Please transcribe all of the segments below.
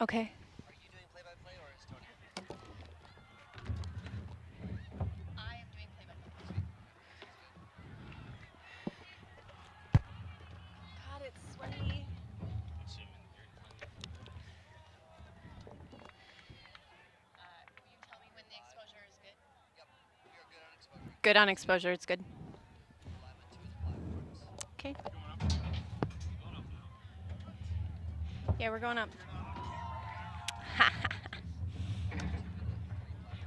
Okay. Are you doing play-by-play or is Tony? I am doing play-by-play. God, it's sweaty. Will you tell me when the exposure is good? Yep. You're good on exposure. Good on exposure. It's good. We're live on 2 of the platforms. Okay. Yeah, we're going up.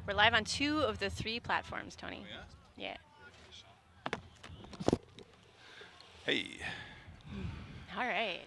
We're live on 2 of the 3 platforms, Tony. Oh, Yeah. Hey. All right.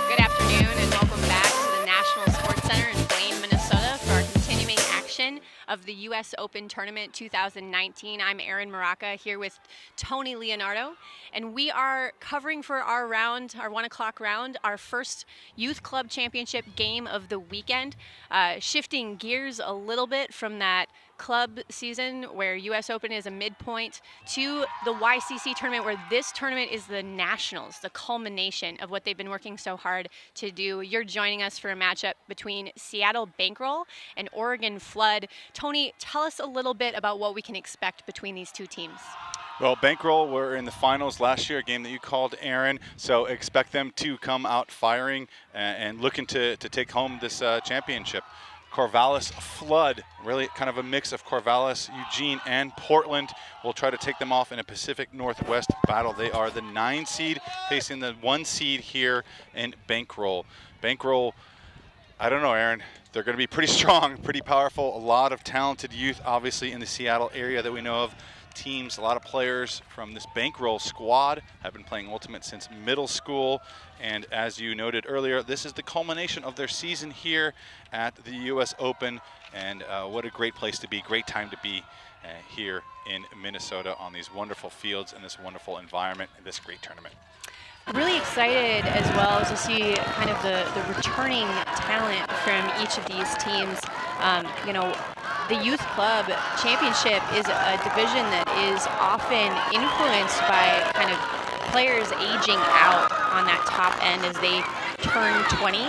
Good afternoon and welcome back to the National Sports Center in Blaine, Minnesota for our continuing action of the U.S. Open Tournament 2019. I'm Erin Maraca here with Tony Leonardo, and we are covering for our round, our 1 o'clock round, our first Youth Club Championship game of the weekend. Shifting gears a little bit from that club season where U.S. Open is a midpoint to the YCC tournament, where this tournament is the nationals, the culmination of what they've been working so hard to do. You're joining us for a matchup between Seattle Bankroll and Oregon Flood. Tony, tell us a little bit about what we can expect between these two teams. Well, Bankroll were in the finals last year, a game that you called, Aaron. So expect them to come out firing and looking to take home this championship. Corvallis Flood, really kind of a mix of Corvallis, Eugene, and Portland. Will try to take them off in a Pacific Northwest battle. They are the 9 seed facing the 1 seed here in Bankroll. Bankroll, I don't know, Aaron. They're going to be pretty strong, pretty powerful. A lot of talented youth, obviously, in the Seattle area that we know of. Teams, a lot of players from this Bankroll squad have been playing Ultimate since middle school. And as you noted earlier, this is the culmination of their season here at the U.S. Open. And what a great place to be, great time to be here in Minnesota on these wonderful fields and this wonderful environment and this great tournament. Really excited as well to see kind of the returning talent from each of these teams. You know, the Youth Club Championship is a division that is often influenced by kind of players aging out on that top end as they turn 20.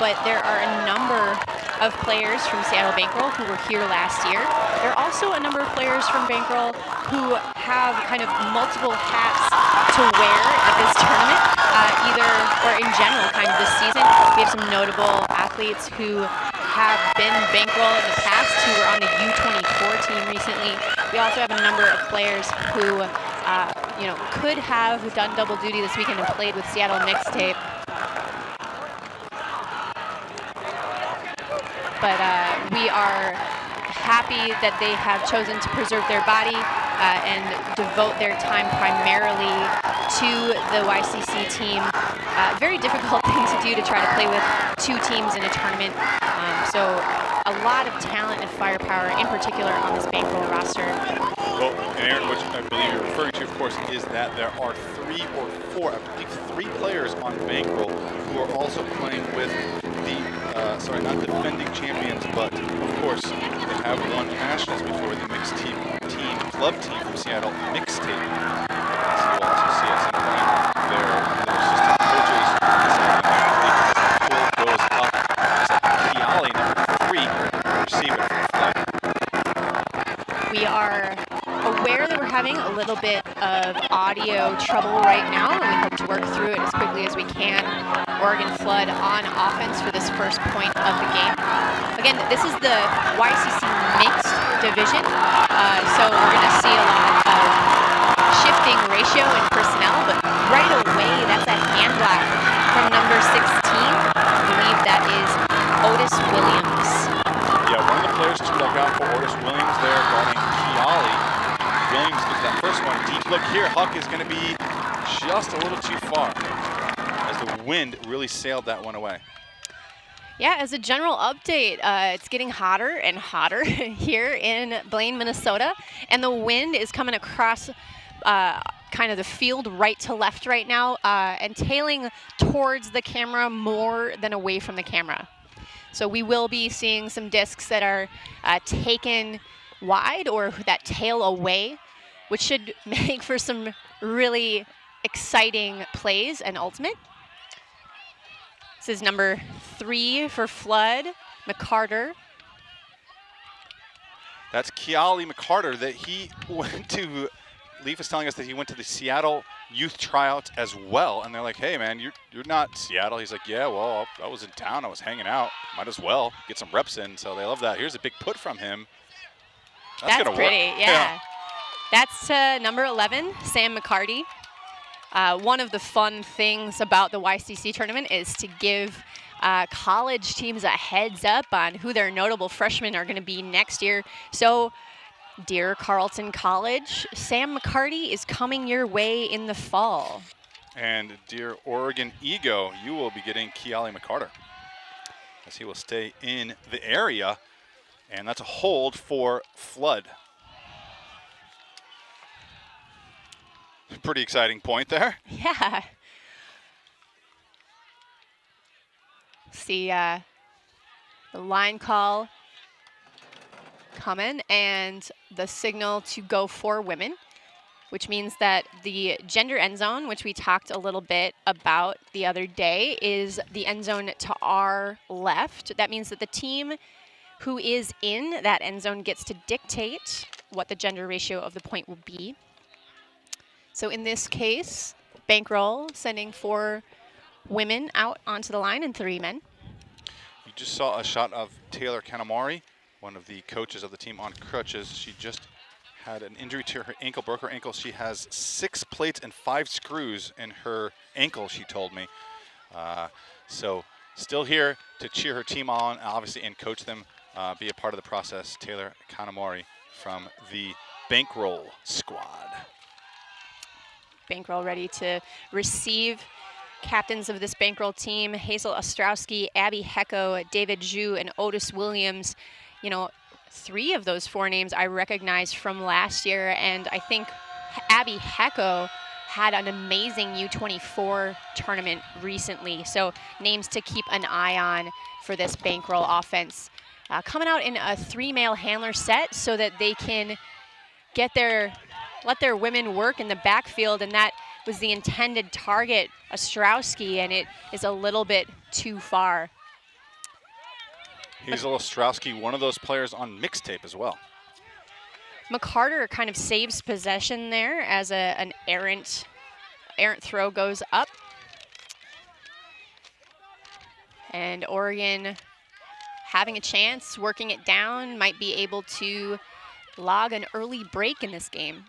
But there are a number of players from Seattle Bankroll who were here last year. There are also a number of players from Bankroll who have kind of multiple hats to wear at this tournament, either or in general kind of this season. We have some notable athletes who have been Bankroll in the past, who were on the U-24 team recently. We also have a number of players who you know, could have done double duty this weekend and played with Seattle Mixtape. But we are happy that they have chosen to preserve their body and devote their time primarily to the YCC team. Very difficult thing to do, to try to play with 2 teams in a tournament. So a lot of talent and firepower, in particular on this Bankroll roster. Well, and Aaron, which I believe you're referring to, of course, is that there are 3 or 4, I believe 3 players on Bankroll who are also playing with the sorry, not defending champions, but of course they have won nationals before. The mixed team club team from Seattle mixtape. So you'll also see us in front. Their assistant coaches deciding that the pull goes up. It's Kiali, number 3, receive it from Flood. We are aware that we're having a little bit of audio trouble right now, and we hope to work through it as quickly as we can. Oregon Flood on offense for this first point of the game. Again, this is the YCC mixed division, so we're going to see a lot of shifting ratio in personnel, but right away, that's a hand block from number 16. I believe that is Otis Williams. Yeah, one of the players to look out for, Otis Williams there, guarding Kiali. Williams gets that first one. Deep look here. Huck is going to be just a little too far as the wind really sailed that one away. Yeah, as a general update, it's getting hotter and hotter here in Blaine, Minnesota, and the wind is coming across kind of the field right to left right now and tailing towards the camera more than away from the camera. So we will be seeing some discs that are taken wide or that tail away, which should make for some really exciting plays and ultimate. This is number 3 for Flood, McCarter. That's Kiali McCarter that he went to. Leaf is telling us that he went to the Seattle youth tryouts as well, and they're like, hey man, you're not Seattle. He's like, yeah, well, I was in town, I was hanging out, might as well get some reps in. So they love that. Here's a big put from him. That's gonna pretty, work. yeah. That's number 11, Sam McCarty. One of the fun things about the YCC tournament is to give college teams a heads up on who their notable freshmen are going to be next year. So, dear Carleton College, Sam McCarty is coming your way in the fall. And dear Oregon Ego, you will be getting Kiali McCarter as he will stay in the area. And that's a hold for Flood. Pretty exciting point there. Yeah. See the line call coming and the signal to go for women, which means that the gender end zone, which we talked a little bit about the other day, is the end zone to our left. That means that the team who is in that end zone gets to dictate what the gender ratio of the point will be. So in this case, Bankroll sending 4 women out onto the line and 3 men. You just saw a shot of Taylor Kanamari, one of the coaches of the team on crutches. She just had an injury to her ankle, broke her ankle. She has 6 plates and 5 screws in her ankle, she told me. So still here to cheer her team on, obviously, and coach them, be a part of the process. Taylor Kanamari from the Bankroll squad. Bankroll ready to receive. Captains of this Bankroll team, Hazel Ostrowski, Abby Hecko, David Zhu, and Otis Williams. You know, 3 of those 4 names I recognize from last year, and I think Abby Hecko had an amazing U24 tournament recently. So names to keep an eye on for this Bankroll offense. Coming out in a 3 male handler set so that they can let their women work in the backfield, and that was the intended target, Ostrowski, and it is a little bit too far. Hazel Ostrowski, one of those players on mixtape as well. McCarter kind of saves possession there as an errant throw goes up. And Oregon having a chance, working it down, might be able to log an early break in this game.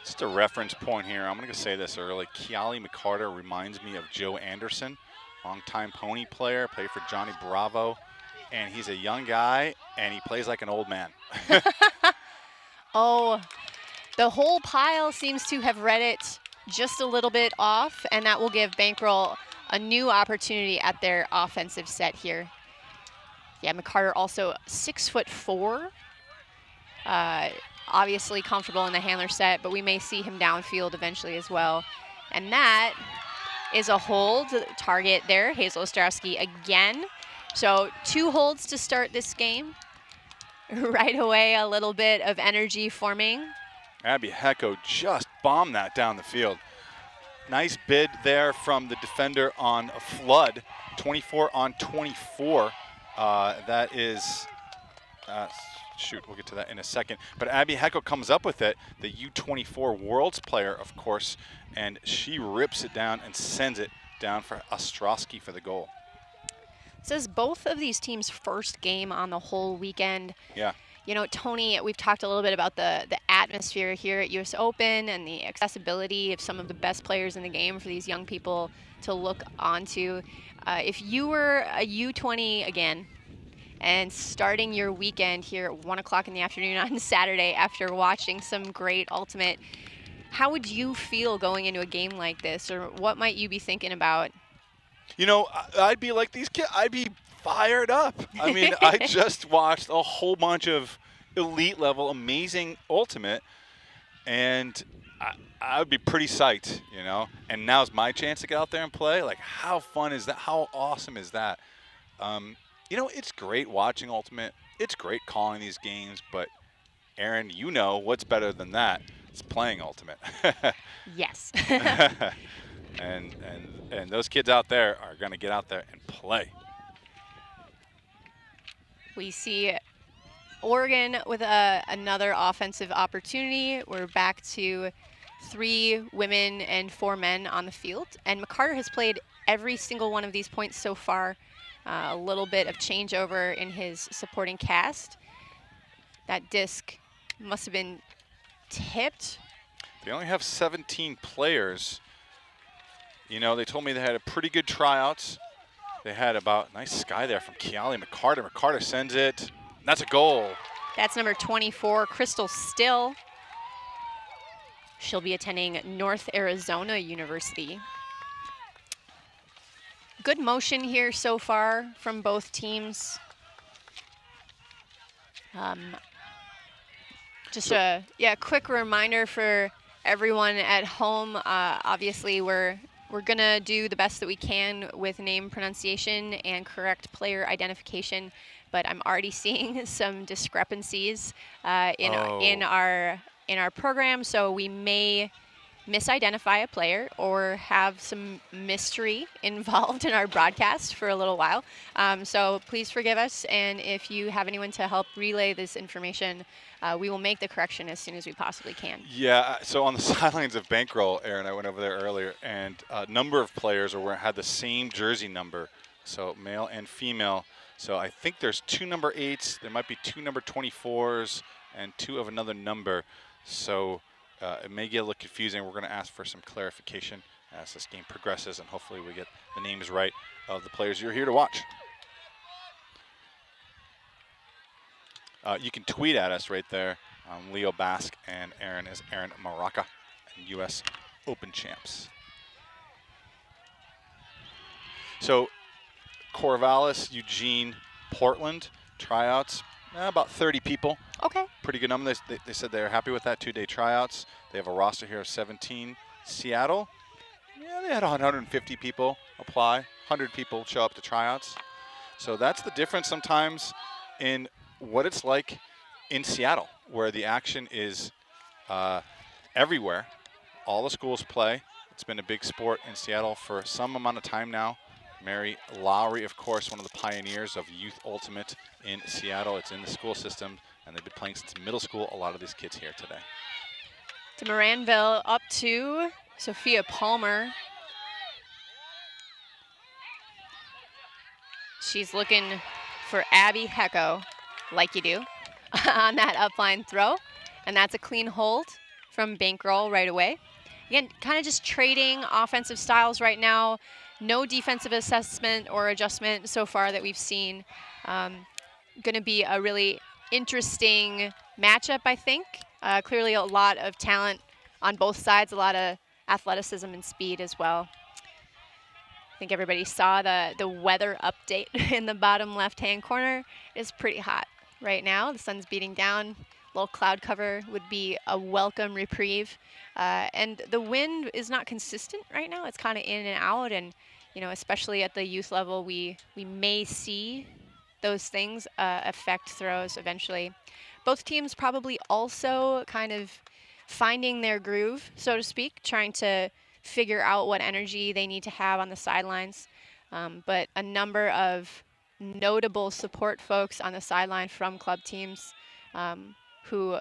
Just a reference point here. I'm going to say this early. Kiali McCarter reminds me of Joe Anderson, longtime pony player, played for Johnny Bravo. And he's a young guy, and he plays like an old man. Oh, the whole pile seems to have read it just a little bit off, and that will give Bankroll a new opportunity at their offensive set here. Yeah, McCarter also 6'4". Obviously comfortable in the handler set, but we may see him downfield eventually as well. And that is a hold target there. Hazel Ostrowski again So 2 holds to start this game. Right away, a little bit of energy forming. Abby Hecko just bombed that down the field. Nice bid there from the defender on a flood, 24 on 24. That is, shoot, we'll get to that in a second. But Abby Hecko comes up with it, the U-24 Worlds player, of course, and she rips it down and sends it down for Ostrowski for the goal. This is both of these teams' first game on the whole weekend. Yeah. You know, Tony, we've talked a little bit about the atmosphere here at US Open and the accessibility of some of the best players in the game for these young people to look onto. If you were a U-20 again and starting your weekend here at 1 o'clock in the afternoon on Saturday after watching some great Ultimate, how would you feel going into a game like this, or what might you be thinking about? You know, I'd be like these kids. I'd be fired up. I mean, I just watched a whole bunch of elite level, amazing Ultimate, and I would be pretty psyched, you know. And now's my chance to get out there and play. Like, how fun is that? How awesome is that? You know, it's great watching Ultimate. It's great calling these games, but Aaron, you know what's better than that? It's playing Ultimate. Yes. And those kids out there are going to get out there and play. We see Oregon with another offensive opportunity. We're back to 3 women and 4 men on the field. And McCarter has played every single one of these points so far. A little bit of changeover in his supporting cast. That disc must have been tipped. They only have 17 players. You know, they told me they had a pretty good tryouts. They had about, nice sky there from Kiali McCarter. McCarter sends it. That's a goal. That's number 24, Crystal Still. She'll be attending North Arizona University. Good motion here so far from both teams. Just a quick reminder for everyone at home. Obviously, we're gonna do the best that we can with name pronunciation and correct player identification, but I'm already seeing some discrepancies in our program, so we may misidentify a player or have some mystery involved in our broadcast for a little while. So please forgive us, and if you have anyone to help relay this information, we will make the correction as soon as we possibly can. Yeah, so on the sidelines of Bankroll, Aaron, I went over there earlier, and a number of players had the same jersey number, so male and female. So I think there's 2 number 8s, there might be 2 number 24s, and 2 of another number. So it may get a little confusing. We're going to ask for some clarification as this game progresses, and hopefully we get the names right of the players you're here to watch. You can tweet at us right there. Leo Basque and Aaron is Aaron Maraca, and U.S. Open champs. So Corvallis, Eugene, Portland tryouts, about 30 people. Okay. Pretty good number. They said they're happy with that 2-day tryouts. They have a roster here of 17. Seattle, yeah, they had 150 people apply. 100 people show up to tryouts. So that's the difference sometimes in what it's like in Seattle, where the action is everywhere. All the schools play. It's been a big sport in Seattle for some amount of time now. Mary Lowry, of course, one of the pioneers of Youth Ultimate in Seattle. It's in the school system, and they've been playing since middle school. A lot of these kids here today. To Moranville, up to Sophia Palmer. She's looking for Abby Hecko, like you do, on that upline throw. And that's a clean hold from Bankroll right away. Again, kind of just trading offensive styles right now. No defensive assessment or adjustment so far that we've seen. Going to be a really interesting matchup, I think. Clearly a lot of talent on both sides, a lot of athleticism and speed as well. I think everybody saw the weather update in the bottom left-hand corner. It's pretty hot right now. The sun's beating down. A little cloud cover would be a welcome reprieve. And the wind is not consistent right now. It's kind of in and out, and especially at the youth level, we may see those things affect throws eventually. Both teams probably also kind of finding their groove, so to speak, trying to figure out what energy they need to have on the sidelines. But a number of notable support folks on the sideline from club teams who,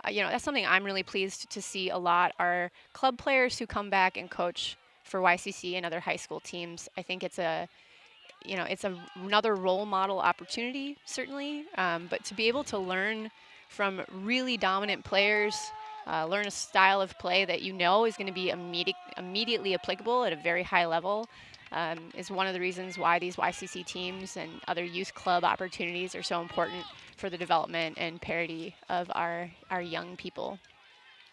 that's something I'm really pleased to see a lot are club players who come back and coach for YCC and other high school teams. I think it's another role model opportunity, certainly, but to be able to learn from really dominant players, learn a style of play that is going to be immediately applicable at a very high level, is one of the reasons why these YCC teams and other youth club opportunities are so important for the development and parity of our young people.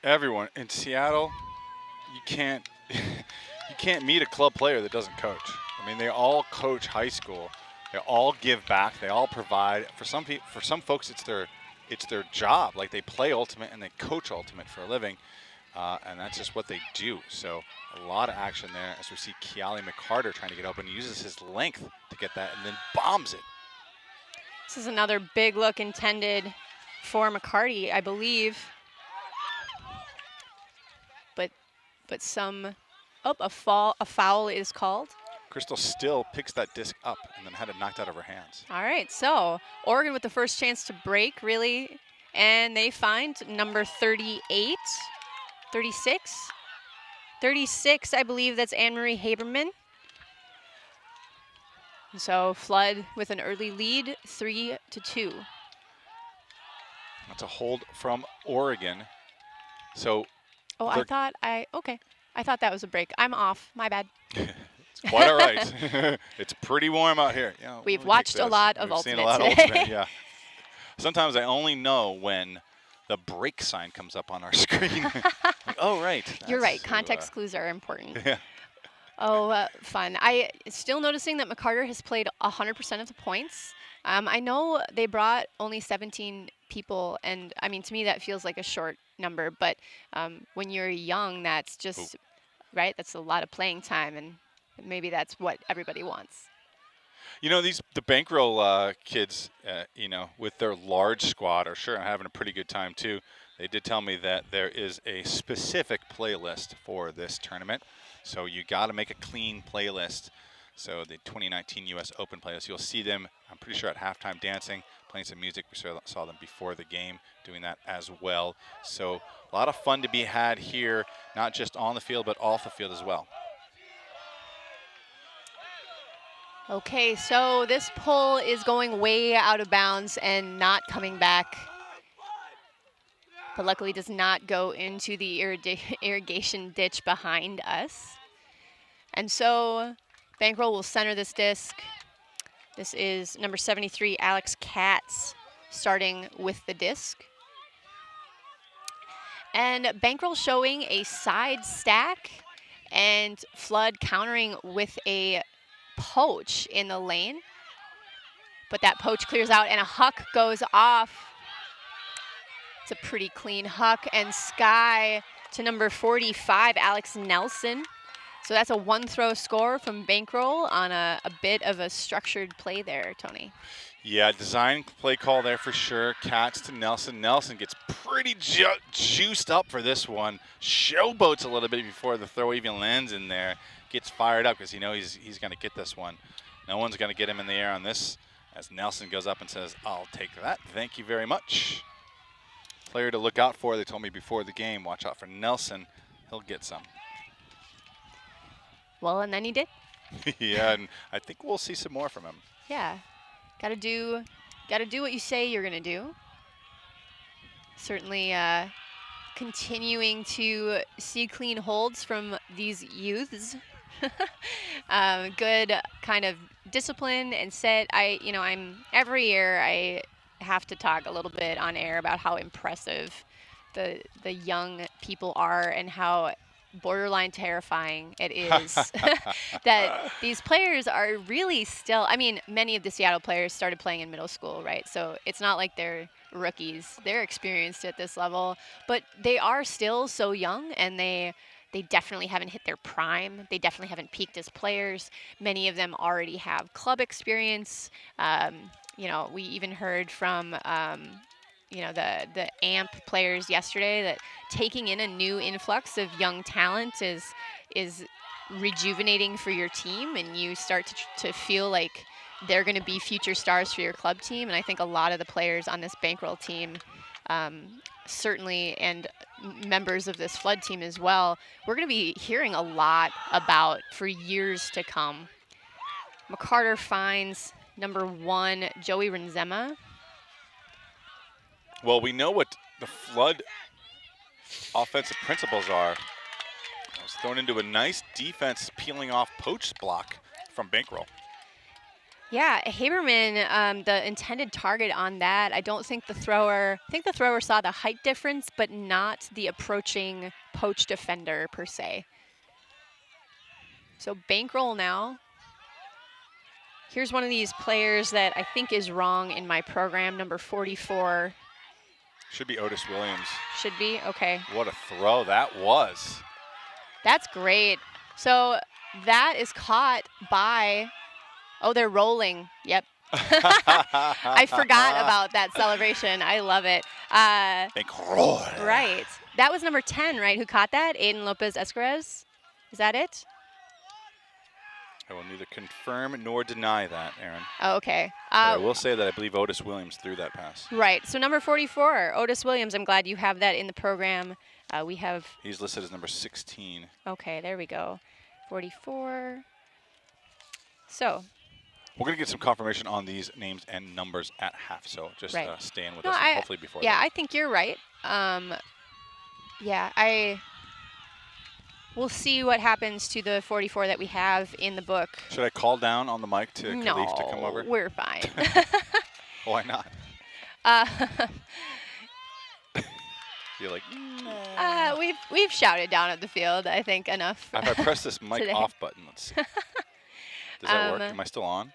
Everyone in Seattle, you can't you can't meet a club player that doesn't coach. I mean, they all coach high school. They all give back. They all provide. For some people, for some folks, it's their job. Like, they play Ultimate and they coach Ultimate for a living, and that's just what they do. So a lot of action there as we see Keali McCarter trying to get open. He uses his length to get that and then bombs it. This is another big look intended for McCarty, I believe. But a foul is called. Crystal still picks that disc up and then had it knocked out of her hands. All right, so Oregon with the first chance to break, really, and they find number 38, 36, 36, I believe that's Anne-Marie Haberman. So Flood with an early lead, 3-2. That's a hold from Oregon. So. Oh, I thought that was a break. I'm off, my bad. It's quite all right. It's pretty warm out here. We've watched a lot of Ultimate today. Yeah. Sometimes I only know when the break sign comes up on our screen. Like, oh, right. You're right. Context clues are important. Yeah. Oh, fun. I still noticing that McCarter has played 100% of the points. I know they brought only 17 people, and I mean, to me, that feels like a short number. But when you're young, that's just, right? That's a lot of playing time, and maybe that's what everybody wants. The Bankroll kids, with their large squad are sure having a pretty good time, too. They did tell me that there is a specific playlist for this tournament. So you got to make a clean playlist. So the 2019 U.S. Open playlist, you'll see them, I'm pretty sure, at halftime dancing, playing some music. We saw them before the game doing that as well. So a lot of fun to be had here, not just on the field, but off the field as well. Okay, so this pull is going way out of bounds and not coming back. But luckily does not go into the irrigation ditch behind us. And so Bankroll will center this disc. This is number 73, Alex Katz, starting with the disc. And Bankroll showing a side stack and Flood countering with a poach in the lane. But that poach clears out and a huck goes off. It's a pretty clean huck, and Sky to number 45, Alex Nelson. So that's a one-throw score from Bankroll on a bit of a structured play there, Tony. Yeah, design play call there for sure. Katz to Nelson. Nelson gets pretty juiced up for this one. Showboats a little bit before the throw even lands in there. Gets fired up because he's going to get this one. No one's going to get him in the air on this, as Nelson goes up and says, "I'll take that. Thank you very much." Player to look out for, they told me before the game, watch out for Nelson. He'll get some. Well, and then he did. Yeah, and I think we'll see some more from him. Yeah. Gotta do what you say you're gonna do. Certainly continuing to see clean holds from these youths. Good kind of discipline and set. I'm every year I have to talk a little bit on air about how impressive the young people are and how borderline terrifying it is that these players are really still, I mean, many of the Seattle players started playing in middle school, right? So it's not like they're rookies. They're experienced at this level, but they are still so young, and they They definitely haven't hit their prime. They definitely haven't peaked as players. Many of them already have club experience. You know, we even heard from you know, the AMP players yesterday that taking in a new influx of young talent is rejuvenating for your team, and you start to feel like they're going to be future stars for your club team. And I think a lot of the players on this Bankroll team, certainly, and members of this Flood team as well, we're going to be hearing a lot about for years to come. McCarter finds number 1, Joey Renzema. Well, we know what the Flood offensive principles are. It was thrown into a nice defense, peeling off poach block from Bankroll. Yeah, Haberman, the intended target on that, I don't think the thrower, I think the thrower saw the height difference, but not the approaching poach defender per se. So Bankroll now. Here's one of these players that I think is wrong in my program, number 44. Should be Otis Williams. Should be, okay. What a throw that was. That's great. So that is caught by, oh, they're rolling. Yep. I forgot about that celebration. I love it. Bankroll. Right. That was number 10, right? Who caught that? Aiden Lopez Esquerez. Is that it? I will neither confirm nor deny that, Aaron. Oh, okay. But I will say that I believe Otis Williams threw that pass. Right. So number 44, Otis Williams. I'm glad you have that in the program. We have. He's listed as number 16. Okay, there we go. 44. So. We're going to get some confirmation on these names and numbers at half, so just Right. stay in with No, us, and hopefully before yeah, that. I think you're right. Yeah, we'll see what happens to the 44 that we have in the book. Should I call down on the mic to No, Khalif to come over? we're fine. Why not? You're like, we've shouted down at the field, I think, enough. if I press this mic today. off button, let's see. Does that work? Am I still on?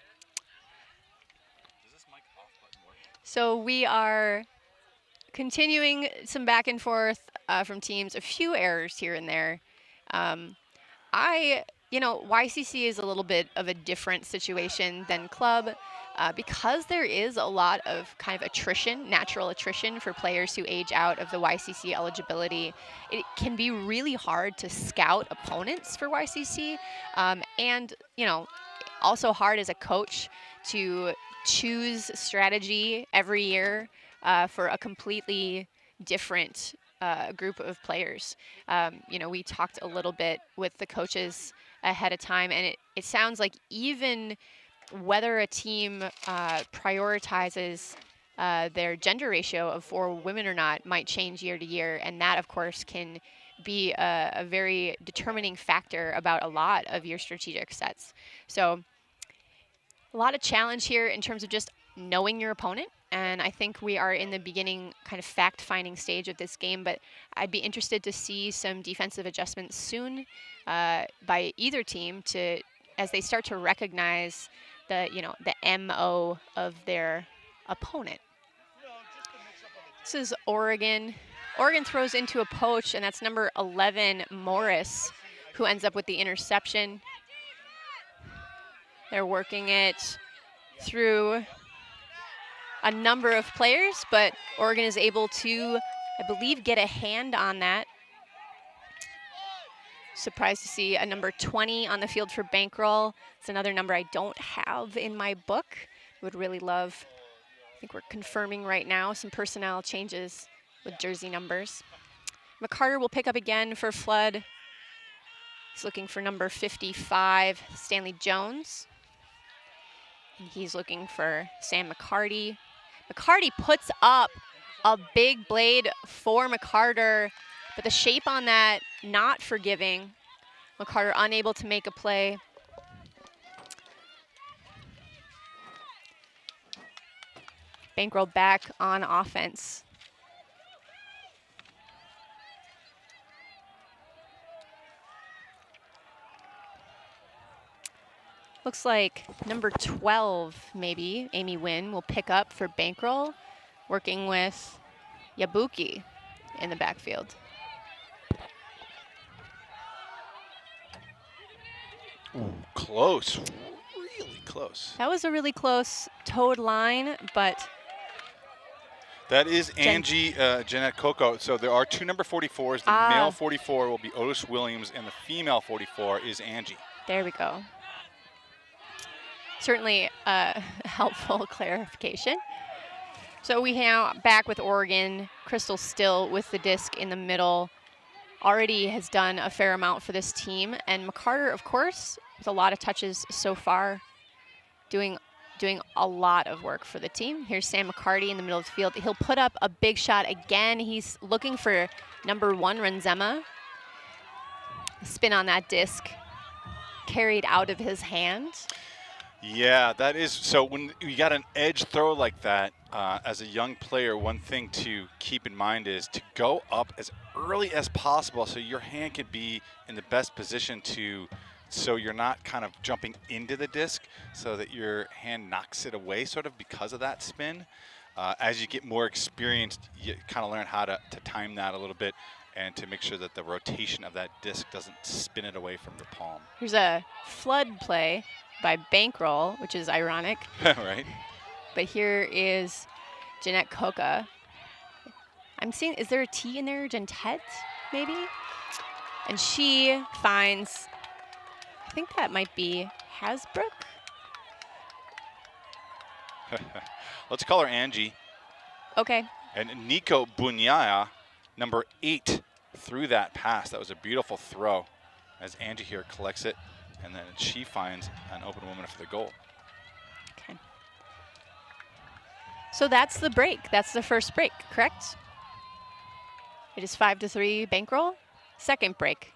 Does this mic off button work? So we are continuing some back and forth from teams, a few errors here and there. You know, YCC is a little bit of a different situation than club because there is a lot of kind of attrition, natural attrition for players who age out of the YCC eligibility. It can be really hard to scout opponents for YCC, and, you know, also hard as a coach to choose strategy every year for a completely different group of players. You know, we talked a little bit with the coaches ahead of time, and it sounds like even whether a team prioritizes their gender ratio of 4 women or not might change year to year, and that, of course, can be a very determining factor about a lot of your strategic sets. So a lot of challenge here in terms of just knowing your opponent. And I think we are in the beginning kind of fact-finding stage of this game, but I'd be interested to see some defensive adjustments soon by either team as they start to recognize the MO of their opponent. This is Oregon. Oregon throws into a poach, and that's number 11, Morris, who ends up with the interception. They're working it through a number of players, but Oregon is able to, I believe, get a hand on that. Surprised to see a number 20 on the field for Bankroll. It's another number I don't have in my book. Would really love, I think we're confirming right now some personnel changes with jersey numbers. McCarter will pick up again for Flood. He's looking for number 55, Stanley Jones. And he's looking for Sam McCarty. McCarty puts up a big blade for McCarter, but the shape on that not forgiving. McCarter unable to make a play. Bankroll back on offense. Looks like number 12, maybe, Amy Wynn, will pick up for Bankroll, working with Yabuki in the backfield. Ooh, close, really close. That was a really close toed line, but That is Angie Jeanette Coco. So there are two number 44s. The male 44 will be Otis Williams, and the female 44 is Angie. there we go. Certainly a helpful clarification. So we now back with Oregon. Crystal still with the disc in the middle. Already has done a fair amount for this team. And McCarter, of course, with a lot of touches so far, doing a lot of work for the team. Here's Sam McCarty in the middle of the field. He'll put up a big shot again. He's looking for number 1, Renzema. Spin on that disc, carried out of his hand. Yeah, that is. So when you got an edge throw like that, as a young player, one thing to keep in mind is to go up as early as possible so your hand can be in the best position so you're not kind of jumping into the disc so that your hand knocks it away sort of because of that spin. As you get more experienced, you kind of learn how to time that a little bit and to make sure that the rotation of that disc doesn't spin it away from your palm. Here's a flood play by Bankroll, which is ironic. Right. But here is Jeanette Coca. I'm seeing, is there a T in there? Gentette, maybe? And she finds, I think that might be Hasbrook. Let's call her Angie. Okay. And Nico Bunyaya, number 8, threw that pass. That was a beautiful throw as Angie here collects it, and then she finds an open woman for the goal. Okay. So that's the break. That's the first break, correct? It is 5-3 Bankroll. Second break.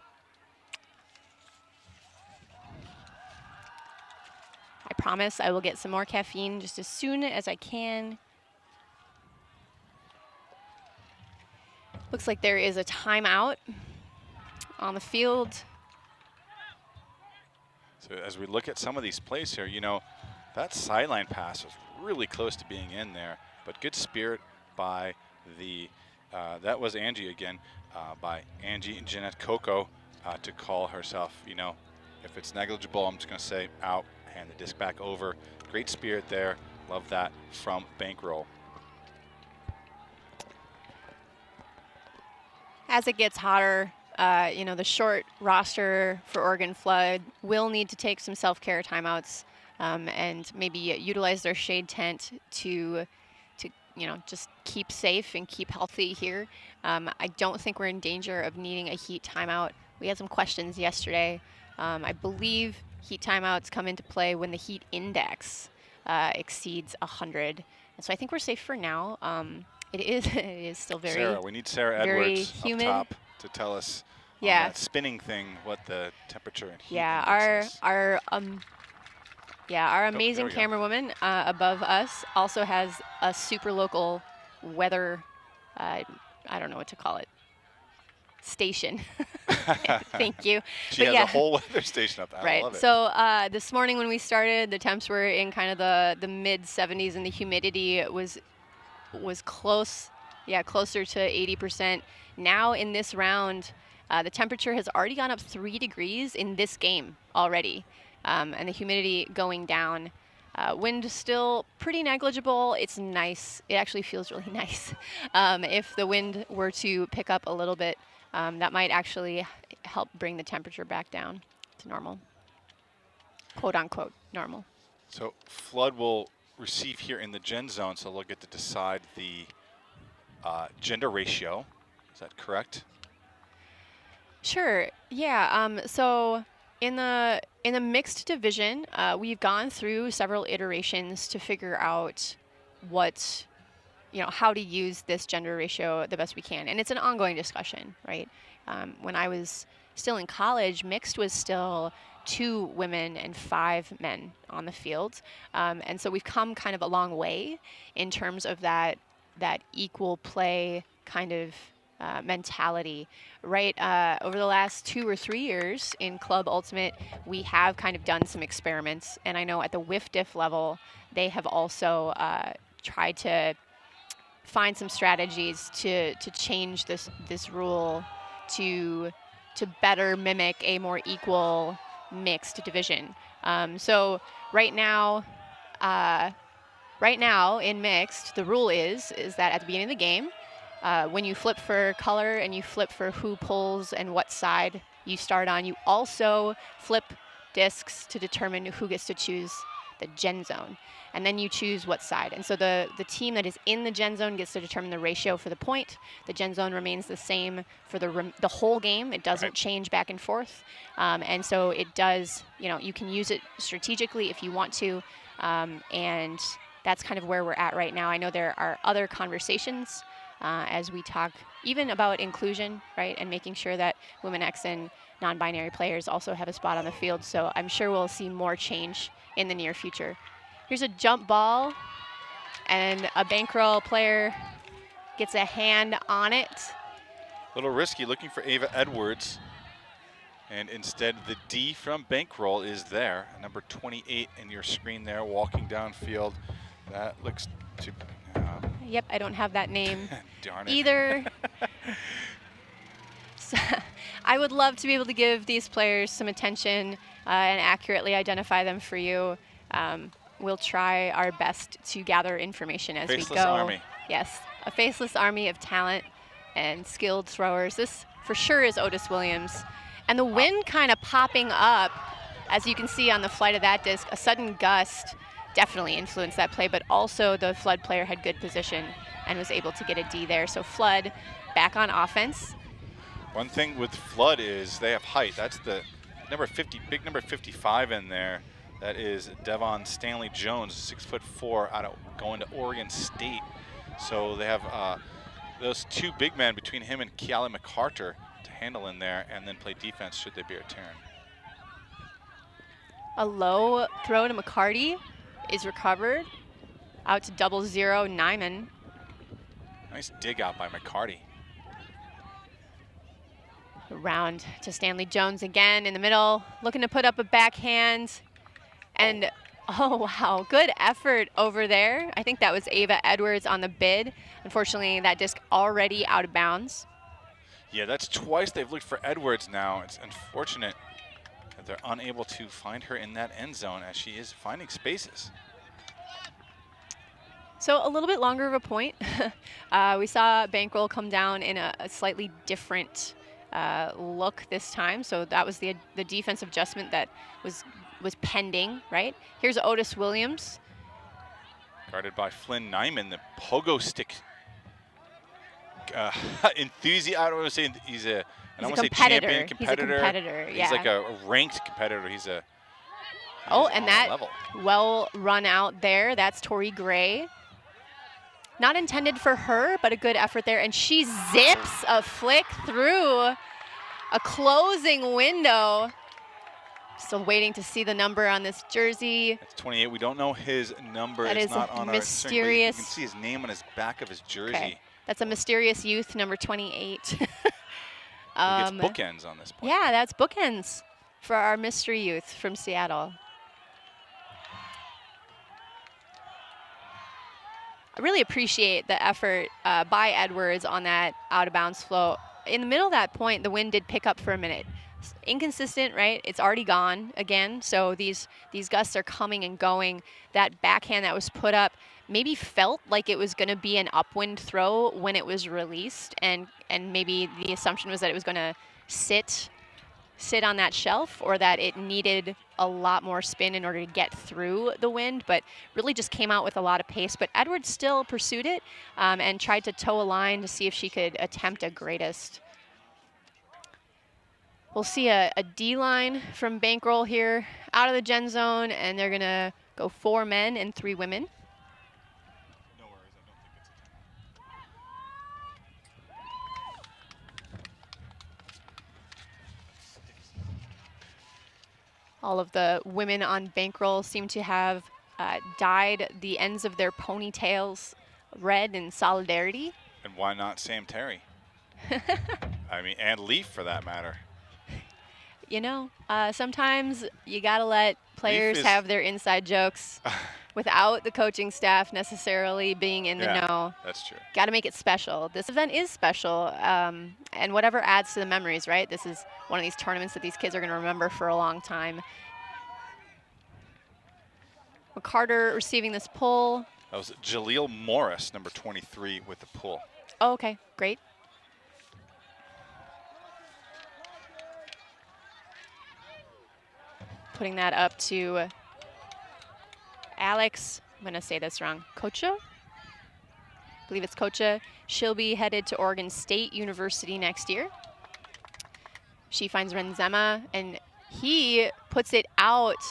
I promise I will get some more caffeine just as soon as I can. Looks like there is a timeout on the field. So as we look at some of these plays here, you know, that sideline pass was really close to being in there, but good spirit by the, that was Angie again, by Angie and Jeanette Coco to call herself, you know, if it's negligible, I'm just going to say out, hand the disc back over. Great spirit there. Love that from Bankroll. As it gets hotter, you know, the short roster for Oregon Flood will need to take some self-care timeouts and maybe utilize their shade tent to you know, just keep safe and keep healthy here. I don't think we're in danger of needing a heat timeout. We had some questions yesterday. I believe heat timeouts come into play when the heat index exceeds 100. And so I think we're safe for now. It is still very Sarah, we need Sarah very Edwards humid. up top to tell us on Yeah. that spinning thing what the temperature and heat Yeah, index is. our amazing we go. camerawoman above us also has a super local weather, I don't know what to call it, station. Thank you. She But has yeah. a whole weather station up there. I Right. love it. So this morning when we started, the temps were in kind of the mid 70s, and the humidity was close, closer to 80%. Now in this round, the temperature has already gone up 3 degrees in this game already, and the humidity going down. Wind still pretty negligible. It's nice. It actually feels really nice. If the wind were to pick up a little bit, that might actually help bring the temperature back down to normal, quote unquote normal. So Flood will receive here in the gen zone, so they'll get to decide the gender ratio. Is that correct? Sure. Yeah. So in the mixed division, we've gone through several iterations to figure out what, you know, how to use this gender ratio the best we can, and it's an ongoing discussion, right? When I was still in college, mixed was still 2 women and 5 men on the field, and so we've come kind of a long way in terms of that equal play kind of mentality, right? Over the last 2 or 3 years in Club Ultimate, we have kind of done some experiments, and I know at the whiff-diff level, they have also tried to find some strategies to change this rule to better mimic a more equal mixed division. So right now, in mixed, the rule is that at the beginning of the game, when you flip for color and you flip for who pulls and what side you start on, you also flip discs to determine who gets to choose the gen zone. And then you choose what side. And so the team that is in the gen zone gets to determine the ratio for the point. The gen zone remains the same for the whole game. It doesn't change back and forth. And so it does, you can use it strategically if you want to. And that's kind of where we're at right now. I know there are other conversations as we talk even about inclusion, right, and making sure that Women X and non-binary players also have a spot on the field. So I'm sure we'll see more change in the near future. Here's a jump ball, and a Bankroll player gets a hand on it. A little risky, looking for Ava Edwards. And instead, the D from Bankroll is there. Number 28 in your screen there, walking downfield. That looks to... Yep, I don't have that name Darn it. either. So, I would love to be able to give these players some attention and accurately identify them for you. We'll try our best to gather information as we go. Faceless army. Yes, a faceless army of talent and skilled throwers. This for sure is Otis Williams. And the wind kind of popping up, as you can see on the flight of that disc, a sudden gust definitely influenced that play, but also the Flood player had good position and was able to get a D there. So Flood back on offense. One thing with Flood is they have height. That's the number 50, big number 55 in there. That is Devon Stanley Jones, 6'4", going to Oregon State. So they have those two big men between him and Keala McCarter to handle in there and then play defense should they be a turn. A low throw to McCarty is recovered. Out to 0-0 Nyman. Nice dig out by McCarty. Around to Stanley Jones again in the middle, looking to put up a backhand. And, oh, wow, good effort over there. I think that was Ava Edwards on the bid. Unfortunately, that disc already out of bounds. Yeah, that's twice they've looked for Edwards now. It's unfortunate that they're unable to find her in that end zone as she is finding spaces. So a little bit longer of a point. We saw Bankroll come down in a slightly different look this time. So that was the defensive adjustment that was pending, right? Here's Otis Williams. Guarded by Flynn Nyman, the pogo stick enthusiast. I don't want to say he's a, I don't want to say champion competitor. He's a competitor, yeah. He's like a ranked competitor. He's and that level. Well run out there. That's Tori Gray. Not intended for her, but a good effort there. And she zips a flick through a closing window. Still waiting to see the number on this jersey. It's 28. We don't know his number. That it's is not on mysterious. Our string, but you can see his name on his back of his jersey. Okay. That's a mysterious youth, number 28. He gets bookends on this point. Yeah, that's bookends for our mystery youth from Seattle. I really appreciate the effort by Edwards on that out-of-bounds flow. In the middle of that point, the wind did pick up for a minute. Inconsistent, right? It's already gone again. So these gusts are coming and going. That backhand that was put up maybe felt like it was going to be an upwind throw when it was released, and maybe the assumption was that it was going to sit on that shelf, or that it needed a lot more spin in order to get through the wind, but really just came out with a lot of pace. But Edwards still pursued it and tried to toe a line to see if she could attempt a greatest. We'll see a D-line from Bankroll here out of the gen zone, and they're going to go 4 men and 3 women. No worries, I don't think it's All of the women on Bankroll seem to have dyed the ends of their ponytails red in solidarity. And why not Sam Terry? I mean, and Leaf for that matter. You know, sometimes you gotta let players have their inside jokes. without the coaching staff necessarily being in the know. That's true. Got to make it special. This event is special, and whatever adds to the memories, right? This is one of these tournaments that these kids are going to remember for a long time. McCarter receiving this pull. That was Jaleel Morris, number 23, with the pull. Oh, okay, great. Putting that up to Alex, I'm going to say this wrong, Kocha? I believe it's Kocha. She'll be headed to Oregon State University next year. She finds Renzema, and he puts it out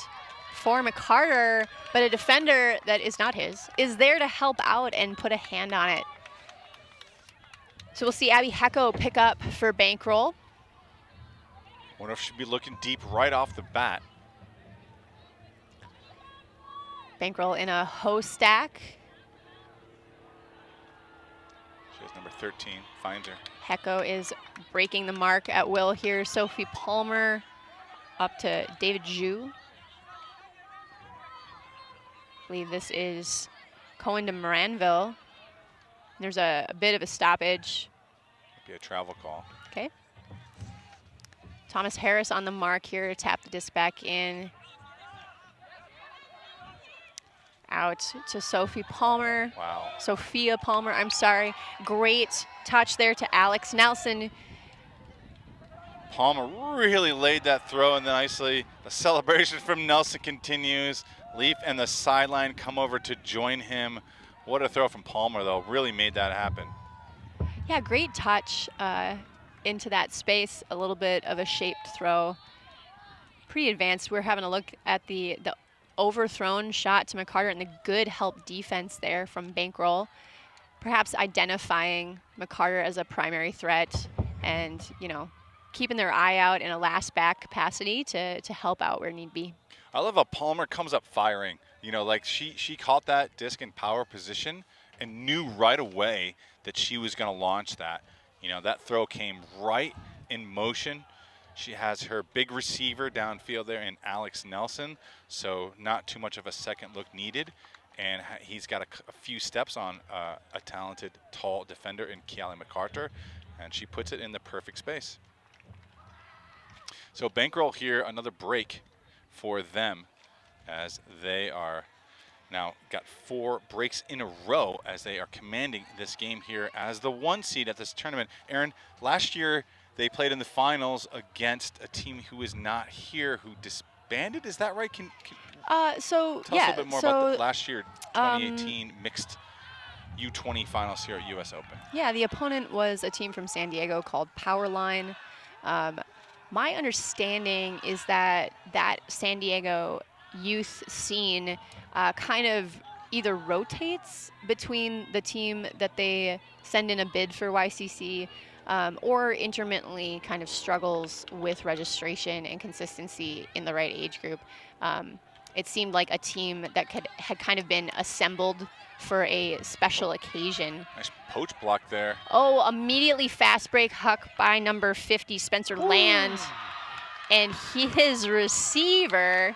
for McCarter, but a defender that is not his is there to help out and put a hand on it. So we'll see Abby Hecko pick up for Bankroll. Wonder if she'd be looking deep right off the bat. Bankroll in a hoe stack. She has number 13, finds her. Hecko is breaking the mark at will here. Sophie Palmer up to David Zhu. I believe this is Cohen to Moranville. There's a bit of a stoppage. Might be a travel call. Okay. Thomas Harris on the mark here to tap the disc back in. Out to Sophie Palmer. Wow. Sophia Palmer, I'm sorry. Great touch there to Alex Nelson. Palmer really laid that throw in nicely. The celebration from Nelson continues. Leaf and the sideline come over to join him. What a throw from Palmer, though. Really made that happen. Yeah, great touch into that space. A little bit of a shaped throw. Pretty advanced. We're having a look at the overthrown shot to McCarter and the good help defense there from Bankroll. Perhaps identifying McCarter as a primary threat and, you know, keeping their eye out in a last back capacity to help out where need be. I love how Palmer comes up firing. You know, like she caught that disc in power position and knew right away that she was going to launch that. You know, that throw came right in motion. She has her big receiver downfield there in Alex Nelson, so not too much of a second look needed. And he's got a few steps on a talented, tall defender in Keali McCarter, and she puts it in the perfect space. So Bankroll here, another break for them as they are now got 4 breaks in a row as they are commanding this game here as the 1 seed at this tournament. Aaron, last year they played in the finals against a team who is not here, who disbanded. Is that right? Can So tell us a little bit more about the last year, 2018 mixed U-20 finals here at US Open. Yeah, the opponent was a team from San Diego called Powerline. My understanding is that San Diego youth scene kind of either rotates between the team that they send in a bid for YCC or intermittently kind of struggles with registration and consistency in the right age group. It seemed like a team that had kind of been assembled for a special occasion. Nice poach block there. Oh, immediately fast break huck by number 50, Spencer Land. And his receiver,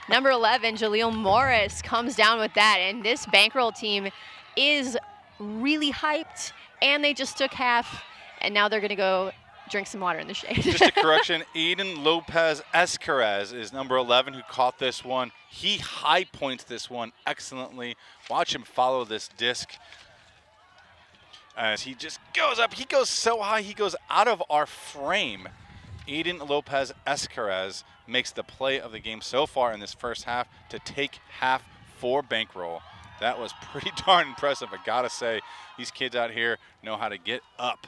number 11, Jaleel Morris, comes down with that. And this Bankroll team is really hyped. And they just took half. And now they're going to go drink some water in the shade. Just a correction, Aiden Lopez Escarez is number 11 who caught this one. He high points this one excellently. Watch him follow this disc as he just goes up. He goes so high, he goes out of our frame. Aiden Lopez Escarez makes the play of the game so far in this first half to take half for Bankroll. That was pretty darn impressive. I gotta say, these kids out here know how to get up.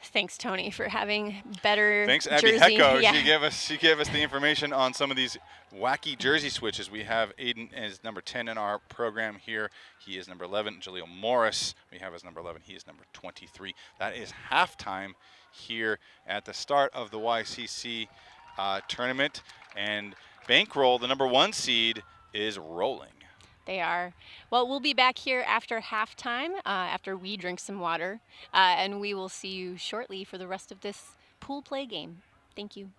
Thanks, Tony, for having better Thanks, Abby jersey. Hecko. Yeah. She gave us the information on some of these wacky jersey switches. We have Aiden as number 10 in our program here. He is number 11. Jaleel Morris, we have as number 11. He is number 23. That is halftime here at the start of the YCC tournament. And Bankroll, the number 1 seed, is rolling. They are. Well, we'll be back here after halftime, after we drink some water, and we will see you shortly for the rest of this pool play game. Thank you.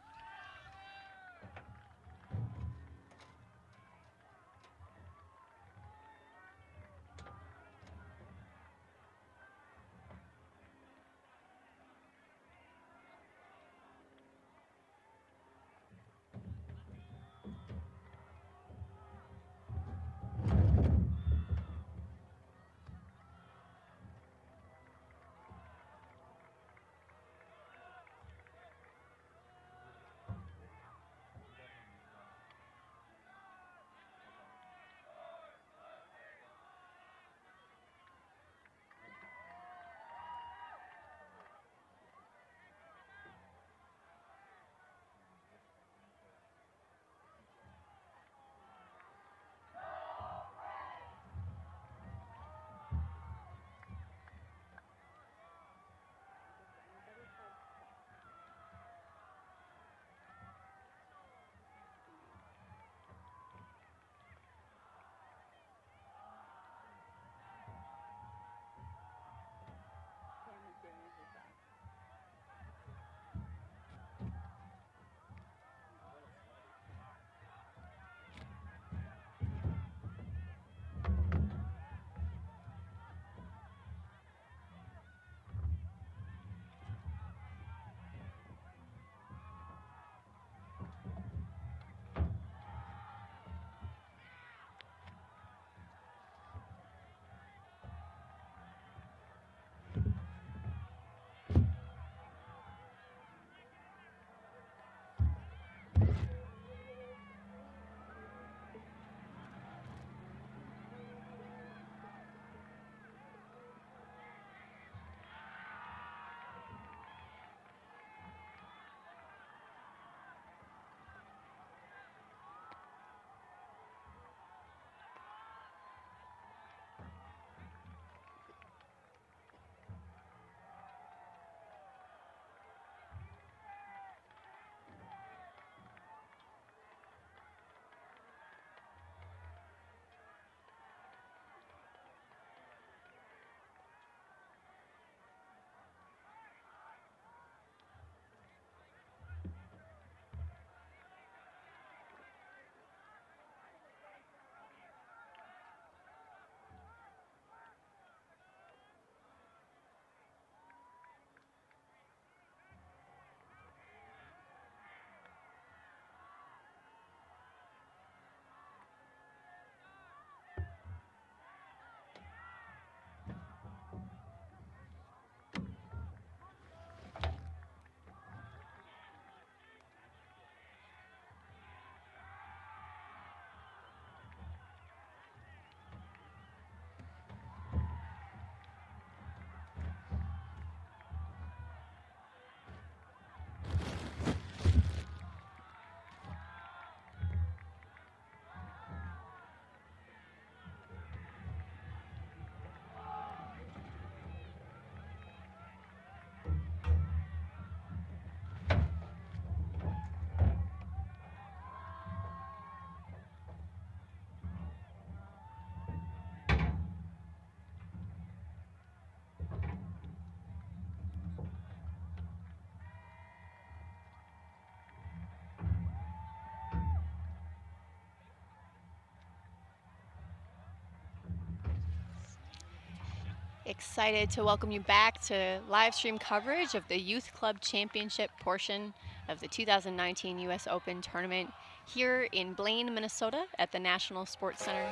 Excited to welcome you back to live stream coverage of the Youth Club Championship portion of the 2019 U.S. Open Tournament here in Blaine, Minnesota at the National Sports Center.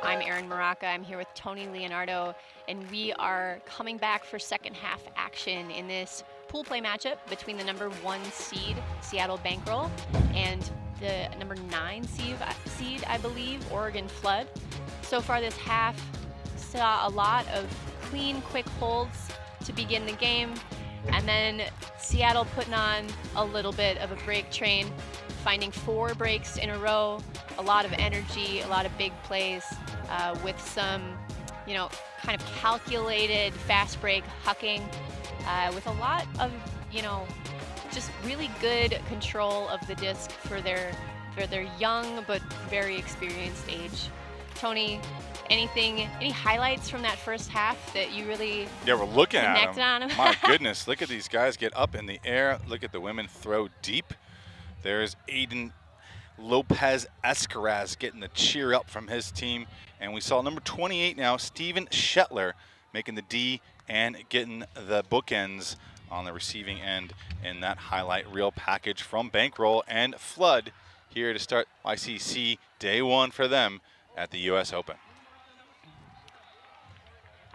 I'm Erin Maraca. I'm here with Tony Leonardo, and we are coming back for second half action in this pool play matchup between the number 1 seed, Seattle Bankroll, and the number 9 seed, I believe, Oregon Flood. So far this half saw a lot of clean, quick holds to begin the game, and then Seattle putting on a little bit of a break train, finding 4 breaks in a row, a lot of energy, a lot of big plays with some, kind of calculated fast break hucking with a lot of, just really good control of the disc for their young but very experienced age. Tony, any highlights from that first half that you really we're looking at connected them. on them? My goodness, look at these guys get up in the air. Look at the women throw deep. There's Aiden Lopez Escaraz getting the cheer up from his team. And we saw number 28 now, Steven Shetler, making the D and getting the bookends on the receiving end in that highlight reel package from Bankroll and Flood here to start YCC day 1 for them at the U.S. Open.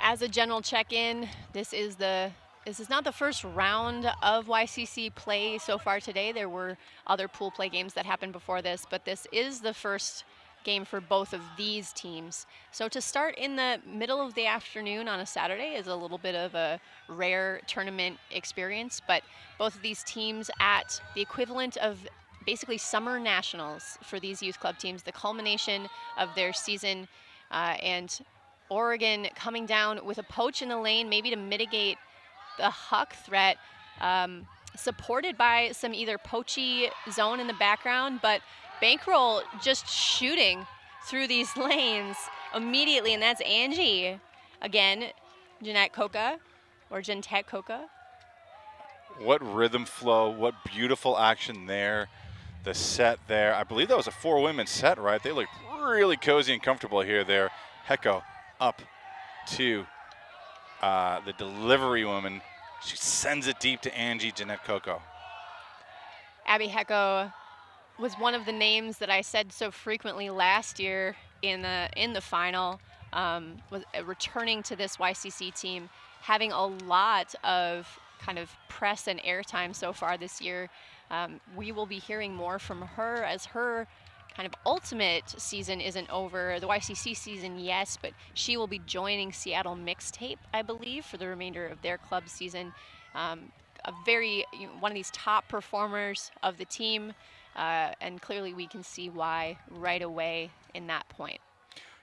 As a general check-in, this is not the first round of YCC play so far today. There were other pool play games that happened before this, but this is the first game for both of these teams. So to start in the middle of the afternoon on a Saturday is a little bit of a rare tournament experience, but both of these teams at the equivalent of basically summer nationals for these youth club teams, the culmination of their season, and Oregon coming down with a poach in the lane, maybe to mitigate the huck threat, supported by some either poachy zone in the background, but Bankroll just shooting through these lanes immediately, and that's Angie. Again, Jeanette Coca, or Gentet Coca. What rhythm flow, what beautiful action there. The set there, I believe that was a 4-women set, right? They look really cozy and comfortable here. There, Hecko up to the delivery woman. She sends it deep to Angie Jeanette Coco. Abby Hecko was one of the names that I said so frequently last year in the final, was returning to this YCC team, having a lot of kind of press and airtime so far this year. We will be hearing more from her as her kind of ultimate season isn't over. The YCC season, yes, but she will be joining Seattle Mixtape, I believe, for the remainder of their club season. One of these top performers of the team, and clearly we can see why right away in that point.